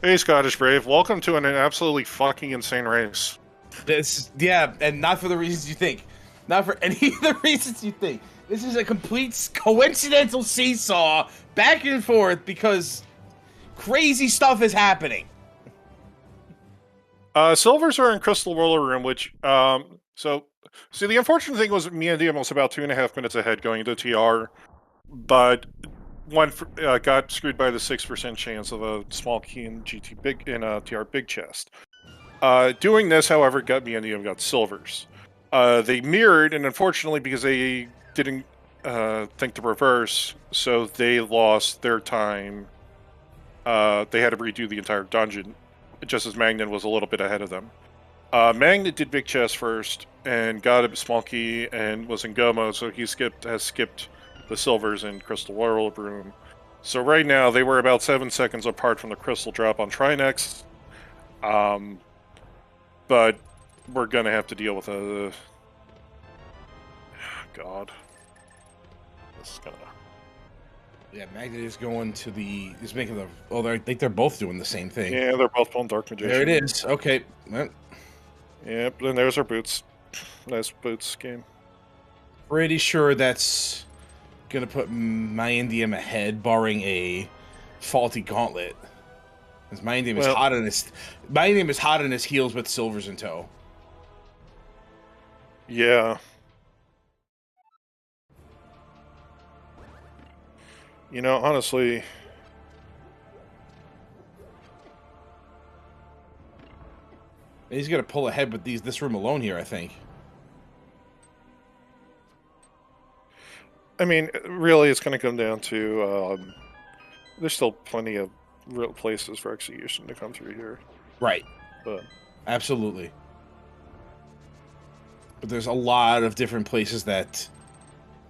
Hey, Scottish Brave, welcome to an absolutely fucking insane race. Yeah, and not for the reasons you think. Not for any of the reasons you think. This is a complete coincidental seesaw back and forth because crazy stuff is happening. Silvers are in Crystal Roller Room, which, so the unfortunate thing was Miendiem was about 2.5 minutes ahead going into TR, but one got screwed by the 6% chance of a small key in TR big chest. Doing this, however, got Miendiem got silvers. They mirrored, and unfortunately, because they didn't think to reverse, so they lost their time. They had to redo the entire dungeon, just as Magnit was a little bit ahead of them. Magnit did big chest first and got a small key and was in go mode, so he has skipped the silvers in Crystal Royal Room. So right now they were about 7 seconds apart from the crystal drop on Trinex. But we're gonna have to deal with a God. This is gonna. Yeah, Magnit is going to the. He's making the. Oh, I think they're both doing the same thing. Yeah, they're both pulling Dark Magician. There it is. Okay. Yep, and there's our boots. Nice boots game. Pretty sure that's gonna put Miendiem ahead, barring a faulty gauntlet. Because Miendiem is hot on his. Miendiem is hot on his heels with silvers in tow. Yeah. You know, honestly, he's gonna pull ahead with this room alone here, I think. I mean, really, it's going to come down to there's still plenty of real places for execution to come through here. Right. But absolutely. But there's a lot of different places that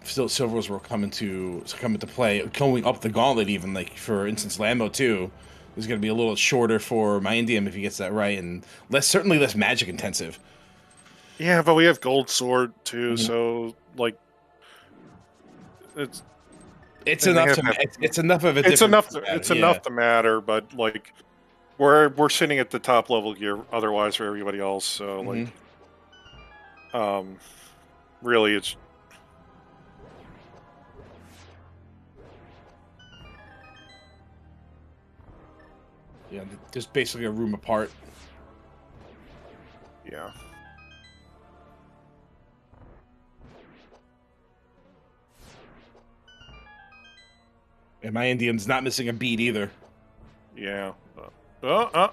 still silvers will come into play, going up the gauntlet even. Like for instance, Lambo 2 is going to be a little shorter for Miendiem if he gets that right, and certainly less magic intensive. Yeah, but we have Gold Sword too, so like it's enough to matter, but like we're sitting at the top level here otherwise for everybody else, so like really it's just basically a room apart. Yeah. And Miendiem's not missing a beat either. Yeah. Okay.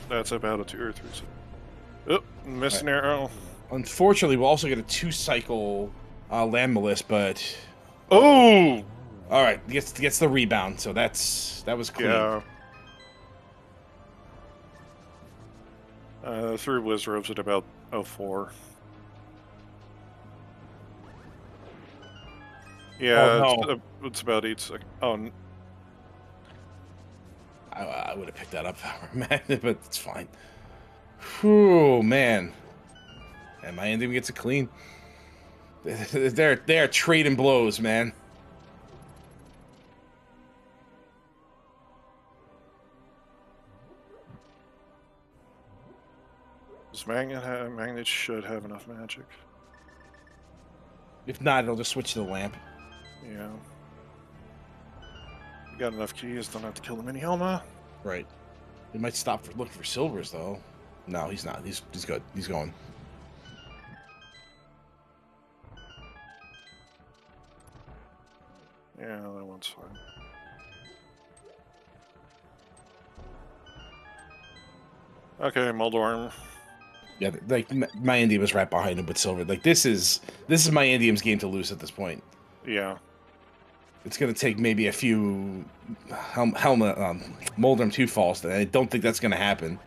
That's about a 2 or 3 second. Oh, missing arrow. Unfortunately, we'll also get a 2-cycle land malist, but oh, all right, gets the rebound. So that was clean. Yeah. Through Wizrobes at about 04. Yeah, oh, no. It's about 8 seconds. Oh, I would have picked that up, but it's fine. Whew, man. And Miendiem gets it clean. They're trading blows, man. Magnit should have enough magic. If not, it'll just switch to the lamp. Yeah. You got enough keys, don't have to kill the mini Helma. Right. He might stop for looking for silvers though. No, he's not. He's good. He's going. Yeah, that one's fine. Okay, Moldorm. Yeah, like Miendiem was right behind him with silver. Like this is Miendiem's game to lose at this point. Yeah. It's going to take maybe a few Moldrum 2 falls. I don't think that's going to happen.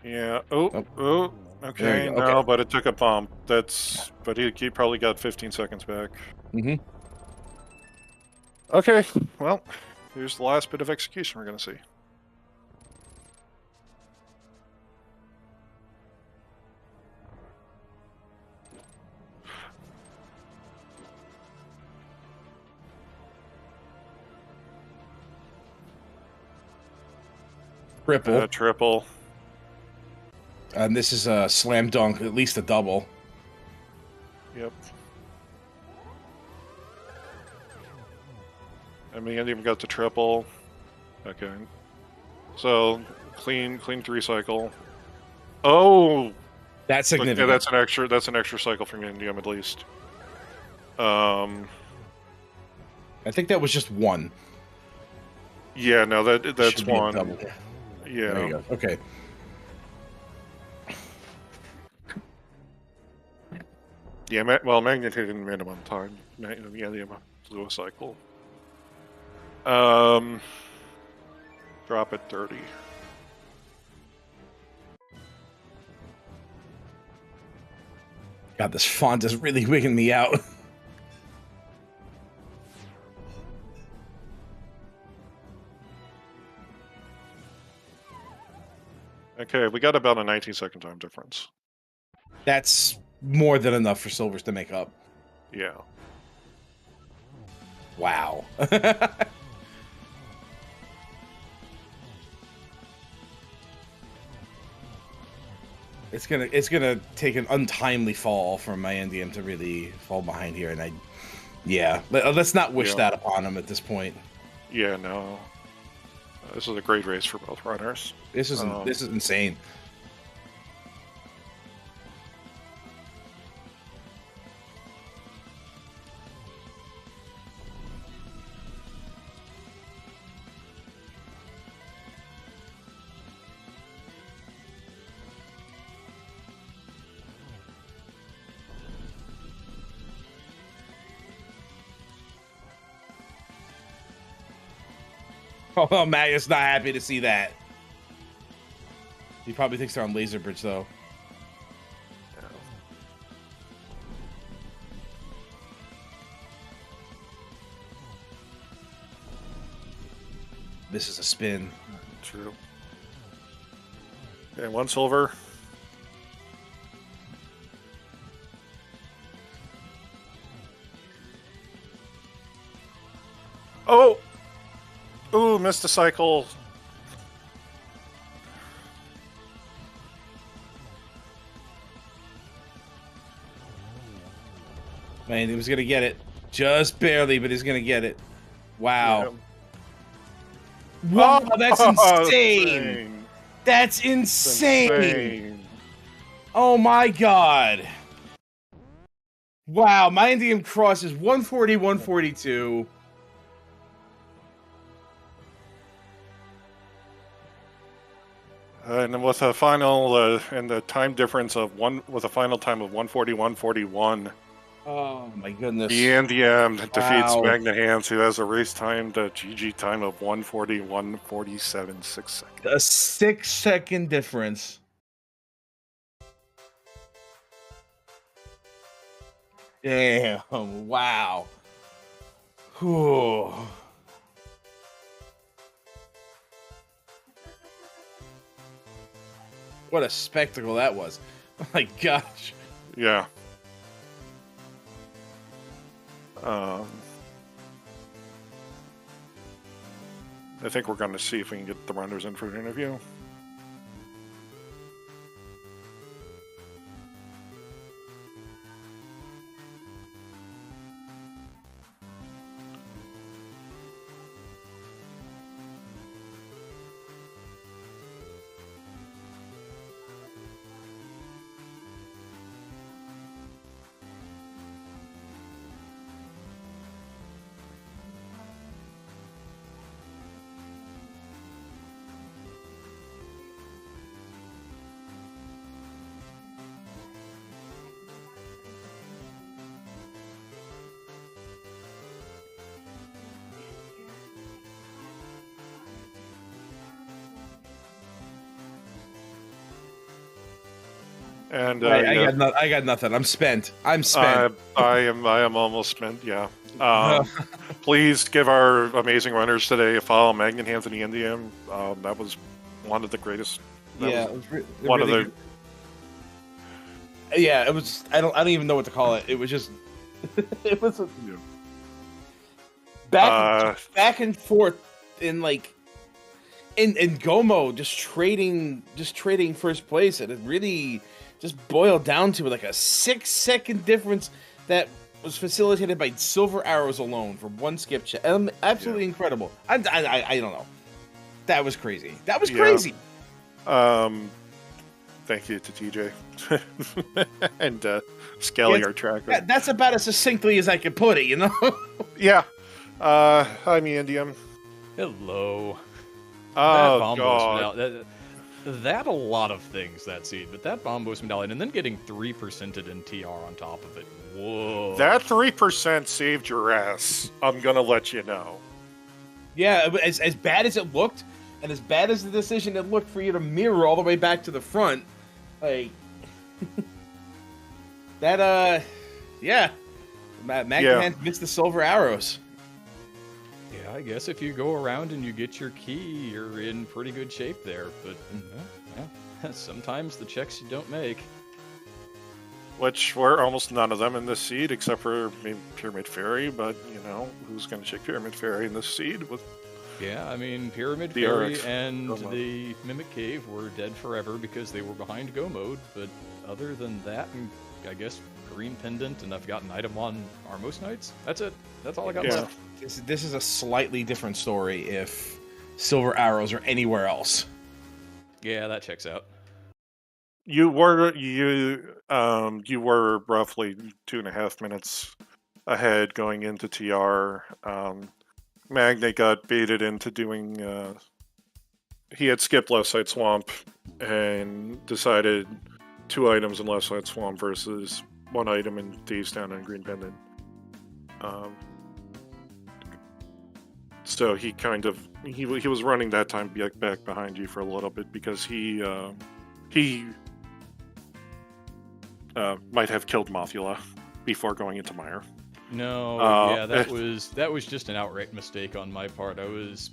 Yeah. Oh. Oh. There Okay. you go. No, Okay. but it took a bump. But he probably got 15 seconds back. Mm-hmm. Okay. Well, here's the last bit of execution we're gonna see. Triple. Triple. And this is a slam dunk, at least a double. Yep. I mean, I even got the triple. Okay. So clean 3 cycle. Oh, That's significant. yeah, that's an extra cycle for Miendiem at least. I think that was just one. Yeah, no, that's Should be a one. double. Yeah. There you go. Okay. Yeah, well, Magnit hit in minimum time. Miendiem blew a cycle. Drop at 30. God, this font is really wigging me out. Okay, we got about a 19-second time difference. That's more than enough for Silvers to make up. Yeah. Wow. It's gonna take an untimely fall for Miendiem to really fall behind here, and let's not wish that upon him at this point. Yeah, no. This is a great race for both runners. This is insane. Oh, Magnet's not happy to see that. He probably thinks they're on Laser Bridge, though. This is a spin. True. And 1 silver. Oh! Ooh, missed a cycle. Man, he was gonna get it. Just barely, but he's gonna get it. Wow. Yeah. Wow, that's insane. That's insane. Oh my god. Wow, Miendiem crosses 140, 142. And with a final and the time difference of with a final time of 140, 141. Oh my goodness. Miendiem defeats Magnit Handz, who has a race time to GG time of 140, 147, 6 seconds. A 6-second difference. Damn, wow. Whew. What a spectacle that was. Oh my gosh. Yeah. I think we're going to see if we can get the runners in for an interview. And I got nothing. I'm spent. I'm spent. I am almost spent. Yeah. Please give our amazing runners today a follow. Magnit, Handz, and Miendiem. That was one of the greatest. It was. I don't even know what to call it. It was just. It was back and forth in Gomo just trading first place, and it really just boiled down to like a 6-second difference that was facilitated by silver arrows alone for one skip check. Absolutely incredible. I don't know. That was crazy. That was crazy. Thank you to TJ and Skelly, our tracker. That's about as succinctly as I could put it, you know? Yeah. Hi, Miendiem. Hello. Oh, God. That a lot of things, that seed, but that bomb boost medallion, and then getting 3%ed in TR on top of it. Whoa. That 3% saved your ass. I'm going to let you know. Yeah, as bad as it looked, and as bad as the decision it looked for you to mirror all the way back to the front, like... that, Magnit missed the silver arrows. Yeah, I guess if you go around and you get your key, you're in pretty good shape there, but sometimes the checks you don't make. Which were almost none of them in this seed, except for maybe Pyramid Fairy, but, who's going to check Pyramid Fairy in this seed? Yeah, I mean, Pyramid Fairy and the Mimic Cave were dead forever because they were behind Go mode, but other than that, I guess Green Pendant, and I've got an item on Armos Knights. That's it. That's all I got left. This is a slightly different story if silver arrows are anywhere else. Yeah, that checks out. You were roughly 2.5 minutes ahead going into TR. Magnit got baited into doing. He had skipped Left Side Swamp and decided 2 items in Left Side Swamp versus 1 item in Thieves Town and Green Pendant. So he kind of he was running that time back behind you for a little bit because he might have killed Mothula before going into Mire. No, that was just an outright mistake on my part. I was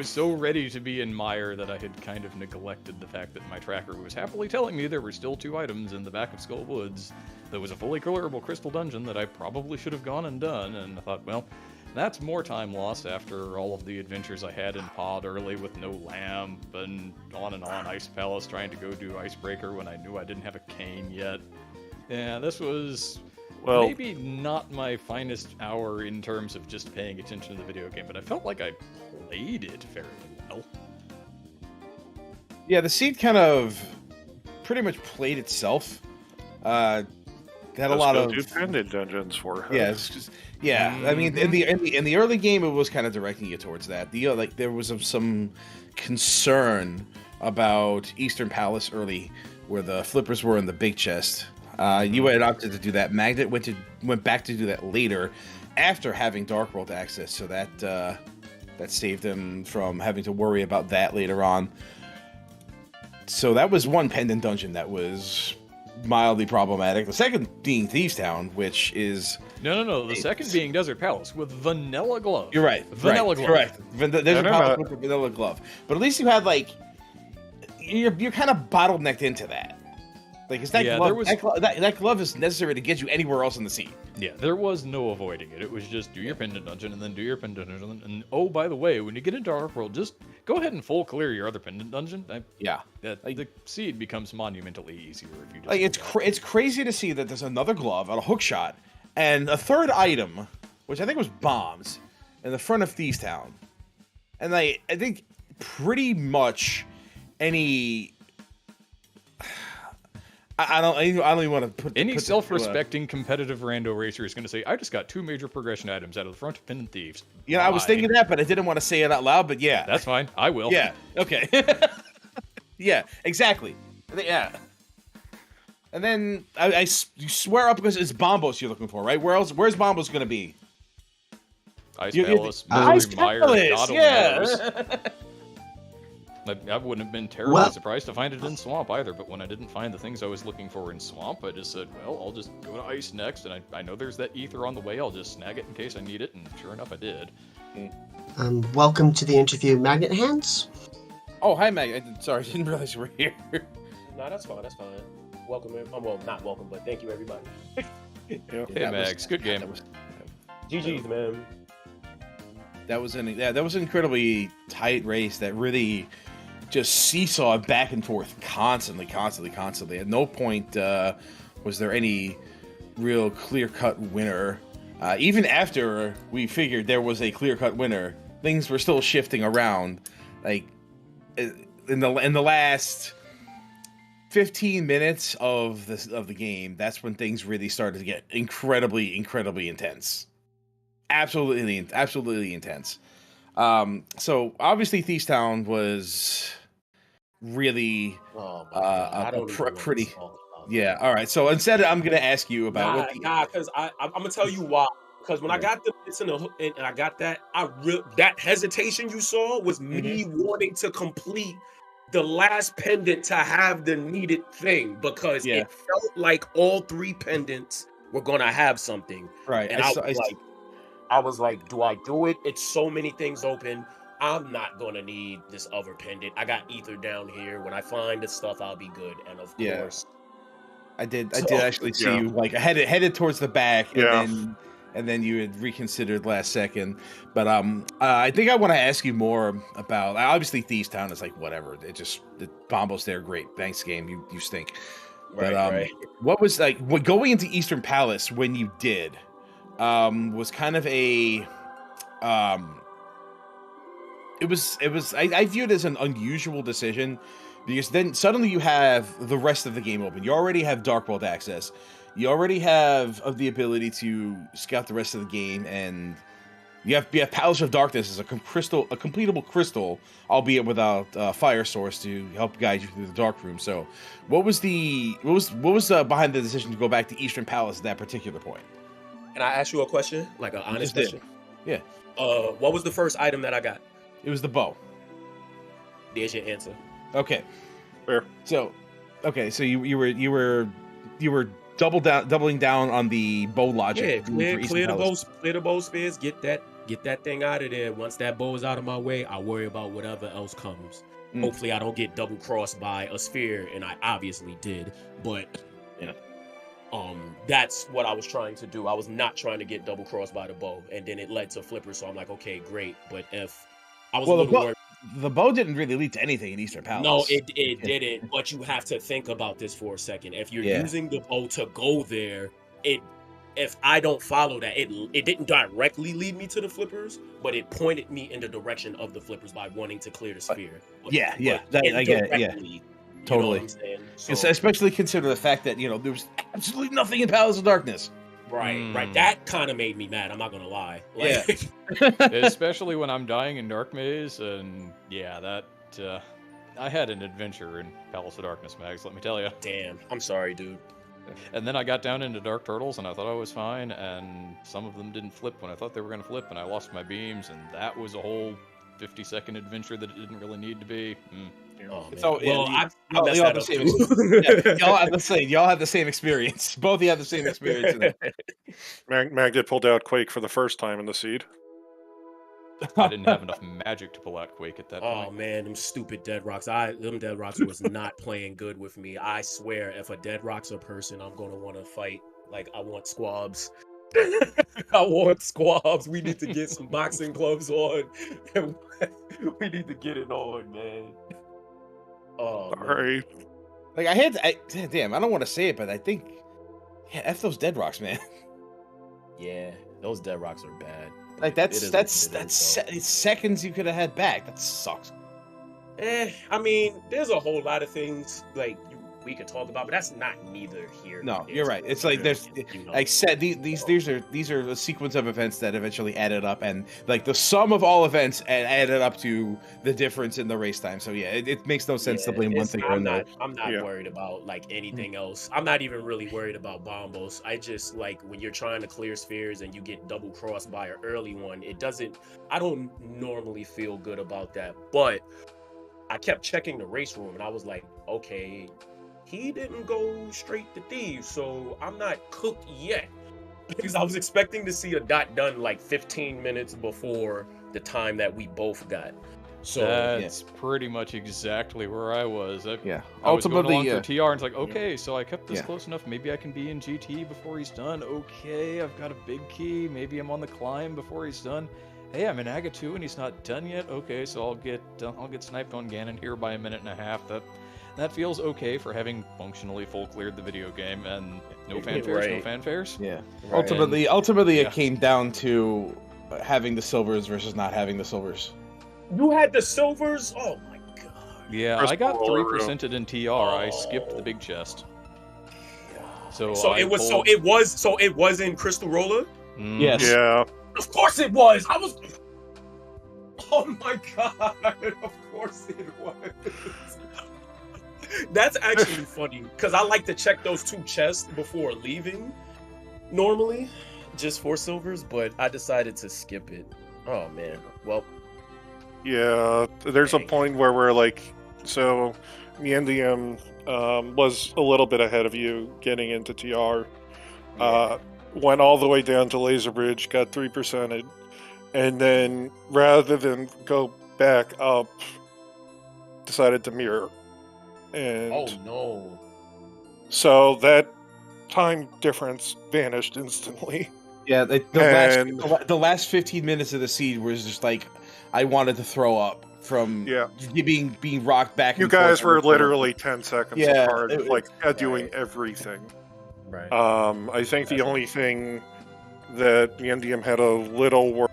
so ready to be in Mire that I had kind of neglected the fact that my tracker was happily telling me there were still 2 items in the back of Skull Woods. There was a fully clearable crystal dungeon that I probably should have gone and done, and I thought, well, that's more time lost after all of the adventures I had in Pod early with no lamp and on Ice Palace trying to go do Icebreaker when I knew I didn't have a cane yet. Yeah, this was maybe not my finest hour in terms of just paying attention to the video game, but I felt like I played it fairly well. Yeah, the seed kind of pretty much played itself. Had a lot of pendant dungeons for her. Yeah, it's just I mean, in the early game, it was kind of directing you towards that. There was some concern about Eastern Palace early, where the flippers were in the big chest. You had opted to do that. Magnit went back to do that later, after having Dark World access, so that saved him from having to worry about that later on. So that was one pendant dungeon that was mildly problematic. The second being Thieves Town, which is... No. The second being Desert Palace with Vanilla Glove. You're right. Vanilla Glove. Correct. Desert Palace with the Vanilla Glove. But at least you had, you're kind of bottlenecked into that. Because that glove is necessary to get you anywhere else in the scene. Yeah, there was no avoiding it. It was just do your pendant dungeon and then do your pendant dungeon. And oh, by the way, when you get into Dark World, just go ahead and full clear your other pendant dungeon. The seed becomes monumentally easier if you just... It's crazy to see that there's another glove, a hook shot, and a third item, which I think was bombs, in the front of Thieves Town. And I think pretty much any... I don't even want to put... Any self-respecting competitive rando racer is going to say, I just got 2 major progression items out of the front of Pendant Thieves. Yeah, I was thinking that, but I didn't want to say it out loud, but yeah. That's fine. I will. Yeah, okay. Yeah, exactly. Yeah. And then, you swear up because it's Bombos you're looking for, right? Where's Bombos going to be? Ice Palace, Ice Mire, Palace, yeah. I wouldn't have been terribly surprised to find it in Swamp either, but when I didn't find the things I was looking for in Swamp, I just said, well, I'll just go to Ice next, and I know there's that Ether on the way, I'll just snag it in case I need it, and sure enough, I did. Welcome to the interview, Magnit Handz. Oh, hi, Mag. Sorry, I didn't realize you were here. No, that's fine, Welcome, well, not welcome, but thank you, everybody. Hey, Mags, good game. GG's, man. That was an incredibly tight race that really just seesawed back and forth constantly. At no point was there any real clear-cut winner. Even after we figured there was a clear-cut winner, things were still shifting around. Like in the last 15 minutes of the game, that's when things really started to get incredibly intense. Absolutely intense. So obviously Thief's Town was really pretty. Yeah. All right. So instead, I'm gonna ask you about because I'm gonna tell you why. Because when I got the bits in the hook and I got that, that hesitation you saw was me wanting to complete the last pendant to have the needed thing, because it felt like all 3 pendants were gonna have something. Right. And I was like, do I do it? It's so many things open. I'm not gonna need this other pendant. I got Ether down here. When I find the stuff, I'll be good. And of course, I did actually see you like headed towards the back, and then you had reconsidered last second. But I think I want to ask you more about, obviously Thief's Town is like whatever. The Bombos there, great. Thanks, game. You stink. But what was like going into Eastern Palace when you did? Was kind of a it was I view it as an unusual decision, because then suddenly you have the rest of the game open. You already have Dark World access. You already have the ability to scout the rest of the game, and you have Palace of Darkness as a completable crystal, albeit without fire source to help guide you through the dark room. So what was behind the decision to go back to Eastern Palace at that particular point? Can I ask you a question? Like an honest question? Yeah. What was the first item that I got? It was the bow. There's your answer. Okay. Fair. So you were doubling down on the bow logic. Yeah, clear the bow spears, get that thing out of there. Once that bow is out of my way, I worry about whatever else comes. Hopefully I don't get double crossed by a sphere, and I obviously did, but that's what I was trying to do. I was not trying to get double crossed by the bow, and then it led to flippers, so I'm like, okay, great. But if I was a little worried, the bow didn't really lead to anything in Eastern Palace. No, it didn't. But you have to think about this for a second. If you're using the bow to go there, if I don't follow that, it didn't directly lead me to the flippers, but it pointed me in the direction of the flippers by wanting to clear the sphere. I get it. Yeah. Totally. So, especially consider the fact that, there was absolutely nothing in Palace of Darkness. Right. That kind of made me mad. I'm not gonna lie. Especially when I'm dying in Dark Maze, and I had an adventure in Palace of Darkness, Mags. Let me tell you. Damn. I'm sorry, dude. And then I got down into Dark Turtles, and I thought I was fine, and some of them didn't flip when I thought they were gonna flip, and I lost my beams, and that was a whole 50-second adventure that it didn't really need to be. Oh, so y'all have the same experience. Both of you have the same experience. Magnit pulled out Quake for the first time in the seed. I didn't have enough magic to pull out Quake at that point. Oh man, them stupid Dead Rocks. Them Dead Rocks was not playing good with me. I swear, if a Dead Rock's a person, I'm gonna want to fight. Like, I want squabs. I want squabs. We need to get some boxing gloves on. We need to get it on, man. Oh, sorry. Like, damn, I don't want to say it, but I think, F those Dead Rocks, man. Yeah, those Dead Rocks are bad. Like, that's seconds you could have had back. That sucks. I mean, there's a whole lot of things like we could talk about, but that's not neither here. No, you're right. It's like there's like said these are a sequence of events that eventually added up, and like the sum of all events added up to the difference in the race time. So yeah, it makes no sense to blame one thing or another. I'm not worried about like anything else. I'm not even really worried about Bombos. I just like when you're trying to clear spheres and you get double crossed by an early one. I don't normally feel good about that, but I kept checking the race room, and I was like, okay, he didn't go straight to Thieves, so I'm not cooked yet. Because I was expecting to see a dot done like 15 minutes before the time that we both got. So that's pretty much exactly where I was. I Ultimately, was going along for TR, and it's like, okay, so I kept this close enough. Maybe I can be in GT before he's done. Okay, I've got a big key. Maybe I'm on the climb before he's done. Hey, I'm in Aga 2 and he's not done yet. Okay, so I'll get sniped on Ganon here by a minute and a half. That feels okay for having functionally full cleared the video game, and no fanfares, no fanfares. Yeah. Right. Ultimately, it came down to having the silvers versus not having the silvers. You had the silvers? Oh my god. Yeah, I got 3%ed in TR. I skipped the big chest. So it was in Crystal Roller? Yes. Yeah. Of course it was. I was. Oh my god! Of course it was. That's actually funny because I like to check those 2 chests before leaving. Normally, just for silvers, but I decided to skip it. Oh man. Well. Yeah, there's a point where we're like, so Miendiem was a little bit ahead of you getting into TR. Went all the way down to Laser Bridge, got 3%, and then rather than go back up, decided to mirror. And oh no! So that time difference vanished instantly. Yeah, the last 15 minutes of the seed was just like I wanted to throw up from being rocked back. You guys were literally 10 seconds apart, doing everything. Right. I think the only thing that Miendiem had a little work,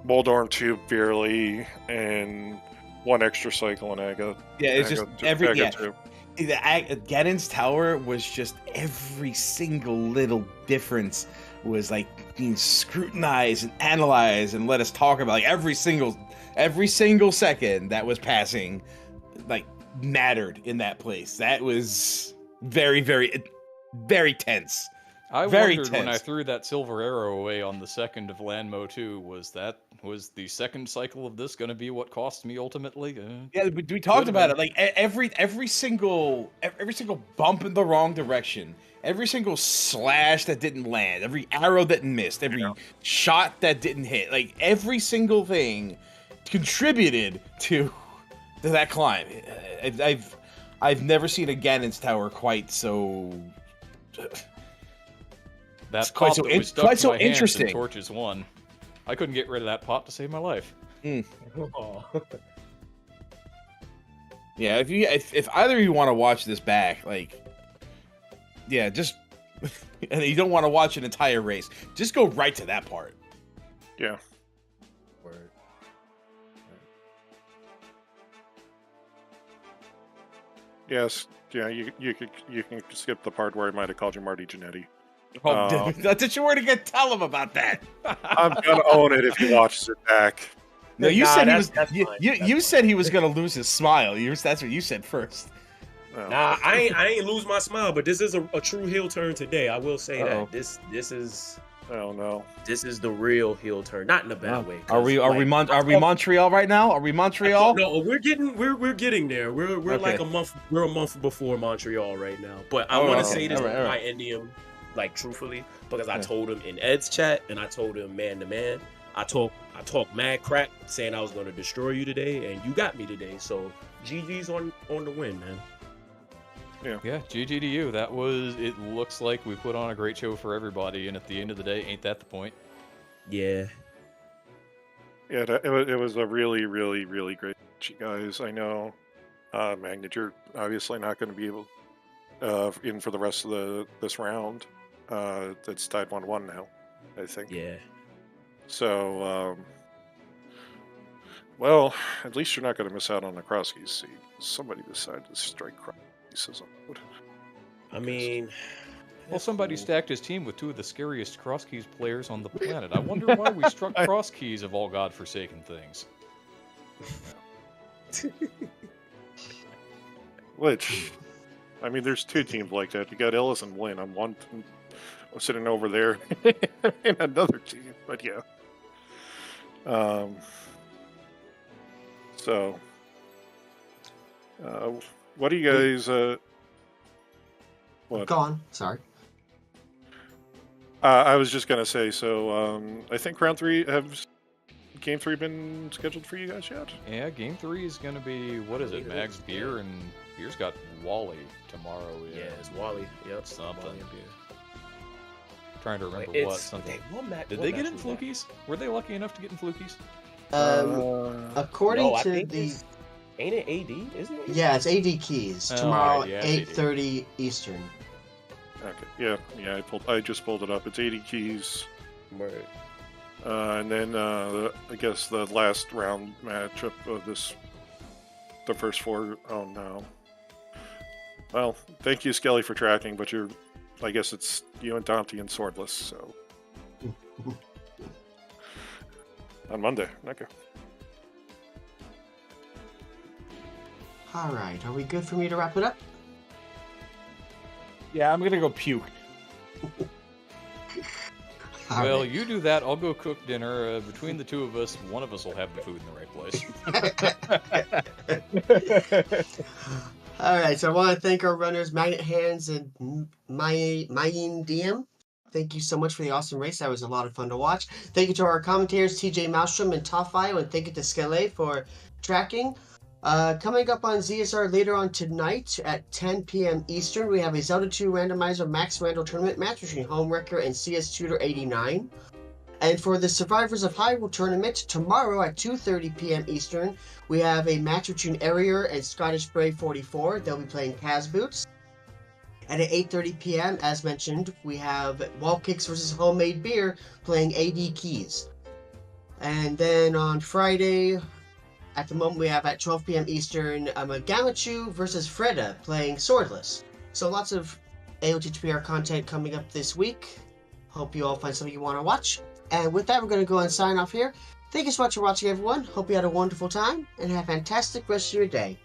Moldorm Tube barely, and 1 extra cycle in Aga. Yeah, it's just every Ganon's Tower was just every single little difference was like being scrutinized and analyzed and let us talk about like every single second that was passing like mattered in that place. That was very, very, very tense. I wondered when I threw that silver arrow away on the second of Lanmo 2, was the second cycle of this going to be what cost me ultimately? Yeah, we talked about it. Like every single bump in the wrong direction, every single slash that didn't land, every arrow that missed, every shot that didn't hit, like every single thing contributed to that climb. I've never seen a Ganon's Tower quite so. That's quite so interesting. Torches 1. I couldn't get rid of that pot to save my life. Yeah, if either of you want to watch this back, like, yeah, just and you don't want to watch an entire race, just go right to that part. Yeah. Word. Yes. Yeah. You can skip the part where I might have called you Marty Jannetty. Did you already tell him about that? I'm gonna own it if he watches it back. No, you said he was. You said he was gonna lose his smile. That's what you said first. Oh. Nah, I ain't lose my smile, but this is a true heel turn today. I will say that this is. Oh no! This is the real heel turn, not in a bad way. Are we Montreal right now? Are we Montreal? No, we're getting there. We're like a month. We're a month before Montreal right now. But I want to say this to my Miendiem, like truthfully, because I told him in Ed's chat and I told him man to man. I talked mad crap saying I was going to destroy you today, and you got me today. So GG's on the win, man. Yeah, GG to you. It looks like we put on a great show for everybody, and at the end of the day, ain't that the point? Yeah. Yeah, it was a really, really, really great match, you guys. I know, Magnit, you're obviously not going to be able in for the rest of this round. It's tied 1-1 now, I think. Yeah. So, well, at least you're not going to miss out on the cross keys seed. Somebody decided to strike cross keys. I mean, well, somebody stacked his team with 2 of the scariest cross keys players on the planet. I wonder why we struck cross keys of all godforsaken things. Which, I mean, there's 2 teams like that. You got Ellis and Wynn. I'm sitting over there in another team, but yeah. So, What do you guys? What? Go on. Sorry. I was just gonna say. So I think round 3 Game 3 been scheduled for you guys yet? Yeah, Game 3 is gonna be what is it? Max Beer and Beer's got Wally tomorrow. Yeah, it's Wally. Yep, something. Wally and Beer. Trying to remember what something. Did they get in Flukies? Were they lucky enough to get in Flukies? According to the, ain't it AD? Isn't it? Yeah, it's AD keys tomorrow, 8:30 Eastern. Okay. Yeah. I just pulled it up. It's 80 keys. Right. And then I guess the last round matchup of the first 4. Oh no. Well, thank you, Skelly, for tracking, but I guess it's you and Dante and Swordless, so. On Monday. Okay. All right, are we good for me to wrap it up? Yeah, I'm gonna go puke. Well, you do that. I'll go cook dinner. Between the two of us, one of us will have the food in the right place. All right, so I want to thank our runners, Magnit, Handz, and Miendiem. Thank you so much for the awesome race. That was a lot of fun to watch. Thank you to our commentators, TJ Maelstrom and Toffio, and thank you to Skele for tracking. Coming up on ZSR later on tonight at 10 p.m. Eastern, we have a Zelda 2 Randomizer Max Randall Tournament match between Homewrecker and CS Tutor 89. And for the Survivors of Hyrule Tournament, tomorrow at 2:30 p.m. Eastern, we have a match between Arier and Scottish Brave 44. They'll be playing Kaz Boots. And at 8:30 p.m., as mentioned, we have Wall Kicks versus Homemade Beer playing AD Keys. And then on Friday, at the moment, we have at 12 p.m. Eastern, Gamachu versus Freda playing Swordless. So lots of ALttPR content coming up this week. Hope you all find something you want to watch. And with that, we're going to go and sign off here. Thank you so much for watching, everyone. Hope you had a wonderful time, and have a fantastic rest of your day.